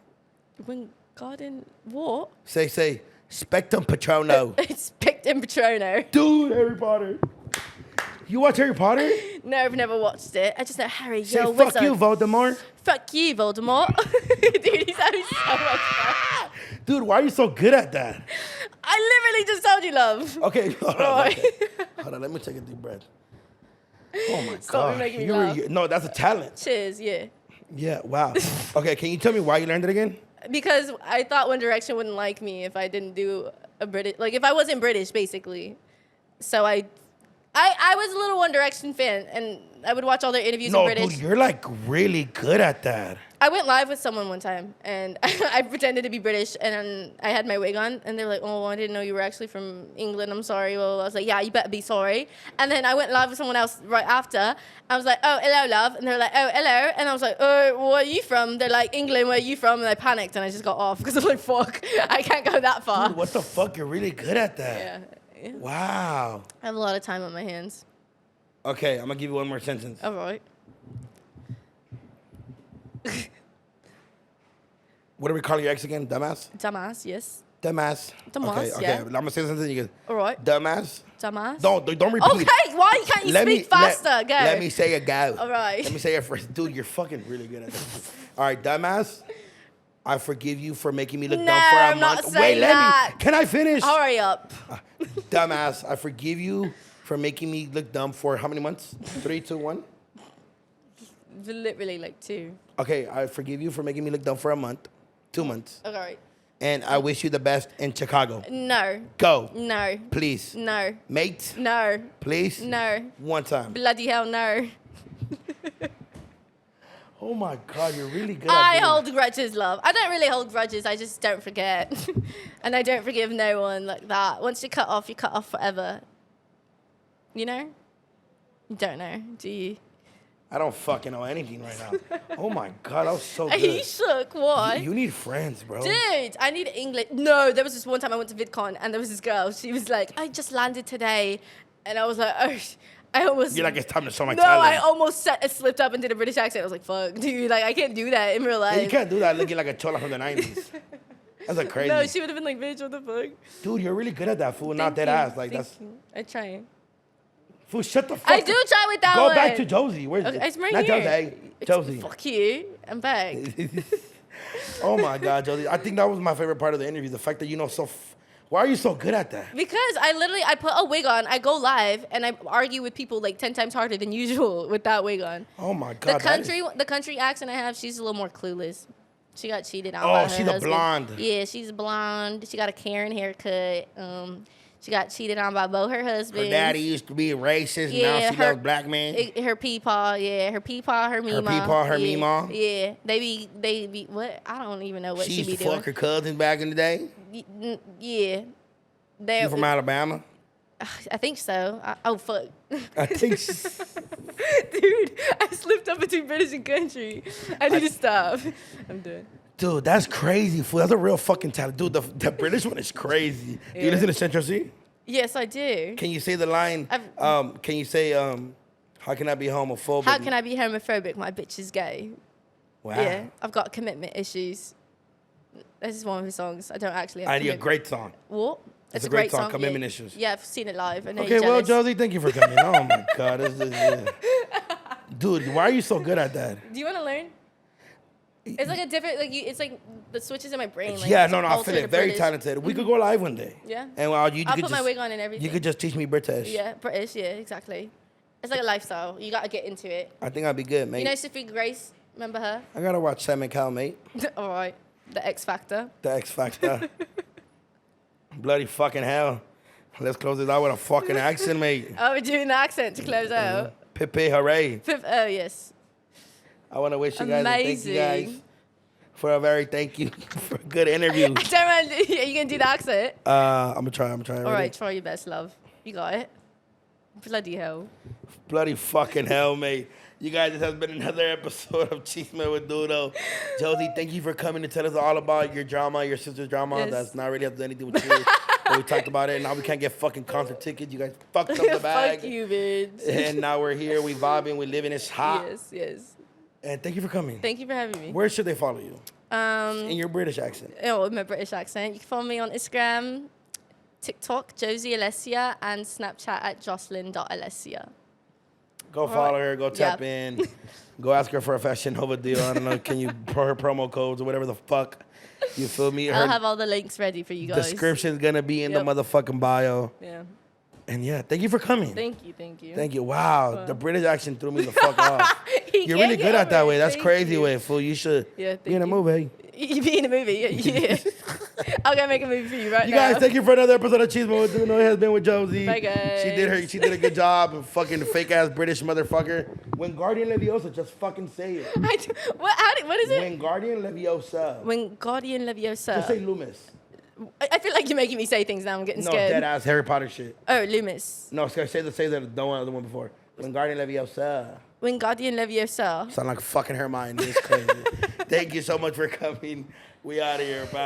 When Garden what? Say Spectrum Patrono. It's picked in Patrono. Dude, Harry Potter. You watch Harry Potter? No, I've never watched it. I just know Harry. Say Yo, fuck wizard. you, Voldemort. Fuck you, Voldemort. Dude, he's having so much fun. Dude, why are you so good at that? I literally just told you, love. Okay, hold on. Right. Okay. Hold on, let me take a deep breath. Oh my Stop god. making me You laugh. no, that's a talent. Cheers, yeah. Yeah, wow. Okay, can you tell me why you learned it again? Because I thought One Direction wouldn't like me if I didn't do a British, like if I wasn't British, basically. So I was a little One Direction fan, and I would watch all their interviews in No, British. dude, you're like really good at that. I went live with someone one time, and I pretended to be British, and I had my wig on, and they were like, "Oh, I didn't know you were actually from England. I'm sorry." Well, I was like, "Yeah, you better be sorry." And then I went live with someone else right after. I was like, "Oh, hello, love," and they were like, "Oh, hello," and I was like, "Oh, where are you from?" They're like, "England. Where are you from?" And I panicked, and I just got off because I was like, "Fuck, I can't go that far." Dude, what the fuck? You're really good at that. Yeah. Wow. I have a lot of time on my hands. Okay, I'm gonna give you one more sentence. All right. What are we calling your ex again? Dumbass? Dumbass, yes. Dumbass. Dumbass, okay, yeah. I'm gonna say something. You All right. go, dumbass. Dumbass. Don't repeat. Okay, why can't you speak faster? Go. Let me say it, go. All right. Let me say it first. Dude, you're fucking really good at this. All right, dumbass. I forgive you for making me look No, dumb for a I'm not month. saying Wait, let that. me. Can I finish? Hurry up. Dumbass, I forgive you for making me look dumb for how many months? 3, 2, 1? Literally like 2. Okay, I forgive you for making me look dumb for a month. 2 months. All right. And I wish you the best in Chicago. No. Go. No. Please. No. Mate. No. Please. No. One time. Bloody hell, no. Oh my God, you're really good at I doing hold grudges, love. I don't really hold grudges. I just don't forget. And I don't forgive no one like that. Once you're cut off forever. You know? You don't know, do you? I don't fucking know anything right now. Oh my God, that was so Are you good. shook? Why? You need friends, bro. Dude, I need English. No, there was this one time I went to VidCon and there was this girl. She was like, I just landed today. And I was like, oh, I almost. You're like, it's time to show my No, talent. I almost slipped up and did a British accent. I was like, fuck, dude, like, I can't do that in real life. Yeah, you can't do that looking like a chola from the 90s. That's like crazy. No, she would have been like, bitch, what the fuck? Dude, you're really good at that, fool. Not Thank that you, ass. Like, thank that's. you. I try. Fool, shut the fuck I up. do try with that Go one. back to Josie. Where's Okay, it's right Not here. Josie. Josie. Fuck you. I'm back. Oh my God, Josie. I think that was my favorite part of the interview. The fact that you know so Why are you so good at that? Because I put a wig on, I go live, and I argue with people like 10 times harder than usual with that wig on. Oh my God. The country accent I have, she's a little more clueless. She got cheated on by her she's husband. a blonde. Yeah, she's blonde. She got a Karen haircut. She got cheated on by both her husbands. Her daddy used to be racist. Now she loves black men. Her peepaw, yeah. Her peepaw, her meemaw. Her peepaw, her meemaw. Yeah. They be, what? I don't even know what she be doing. She used to fuck her cousins back in the day? Yeah. You from Alabama? I think so. Oh, fuck. I think Dude, I slipped up between British and country. I need to stop. I'm done. Dude, that's crazy, fool. That's a real fucking talent. Dude, the British one is crazy. Do you listen to Central C? Yes, I do. Can you say the line, can you say, how can I be homophobic? How can I be homophobic? My bitch is gay. Wow. Yeah, I've got commitment issues. This is one of his songs. I don't actually have a great song. What? It's a great song, Commitment Issues. Yeah, I've seen it live. I know Okay, you're well, jealous. Josie, thank you for coming. Oh, my God. Dude, why are you so good at that? Do you want to learn? It's like a different, it's like the switches in my brain. Like, yeah, no, I feel it. Very talented. We could go live one day. Yeah. And I'll put my wig on and everything. You could just teach me British. Yeah, British, yeah, exactly. It's like a lifestyle. You got to get into it. I think I'd be good, mate. You know Sophie Grace? Remember her? I got to watch Sam and Cal, mate. All right. The X Factor. The X Factor. Bloody fucking hell. Let's close this out with a fucking accent, mate. Oh, we're doing the accent to close out. Pepe, hooray. Oh, yes. I want to wish you guys Amazing. and thank you guys for a very thank you for a good interview. Are you going to do the accent? I'm going to try. All right, try your best, love. You got it. Bloody hell. Bloody fucking hell, mate. You guys, this has been another episode of Chisme with Doknow. Josie, thank you for coming to tell us all about your drama, your sister's drama. Yes. That's not really have to do anything with you. But we talked about it. Now we can't get fucking concert tickets. You guys fucked up the bag. Fuck you, bitch. And now we're here. We vibing. We living. It's hot. Yes. And thank you for coming. Thank you for having me. Where should they follow you? In your British accent. Oh, in my British accent. You can follow me on Instagram, TikTok, Josie Alesia, and Snapchat at jocelyn.alesia. Go follow her. Go tap in. Go ask her for a Fashion Nova deal. I don't know. Can you pro her promo codes or whatever the fuck? You feel me? I'll have all the links ready for you guys. Description's gonna be in the motherfucking bio. Yeah. And yeah, thank you for coming. Thank you. Thank you. Wow, the British accent threw me the fuck off. You're really good at that way. That's crazy way, fool. You should be in a movie. You be in a movie, yeah. I'll go make a movie for you right now. You guys, thank you for another episode of Chisme with Doknow. It has been with Josie. Bye, guys. She did a good job. Fucking fake ass British motherfucker. Wingardium Leviosa, just fucking say it. What is it? Wingardium Leviosa. Wingardium Leviosa. Just say Loomis. I feel like you're making me say things now. I'm getting scared. No, dead ass Harry Potter shit. Oh, Loomis. No, say the one before. Wingardium Leviosa. Wingardium Leviosa. Sound like fucking Hermione. It's crazy. Thank you so much for coming. We out of here. Bye.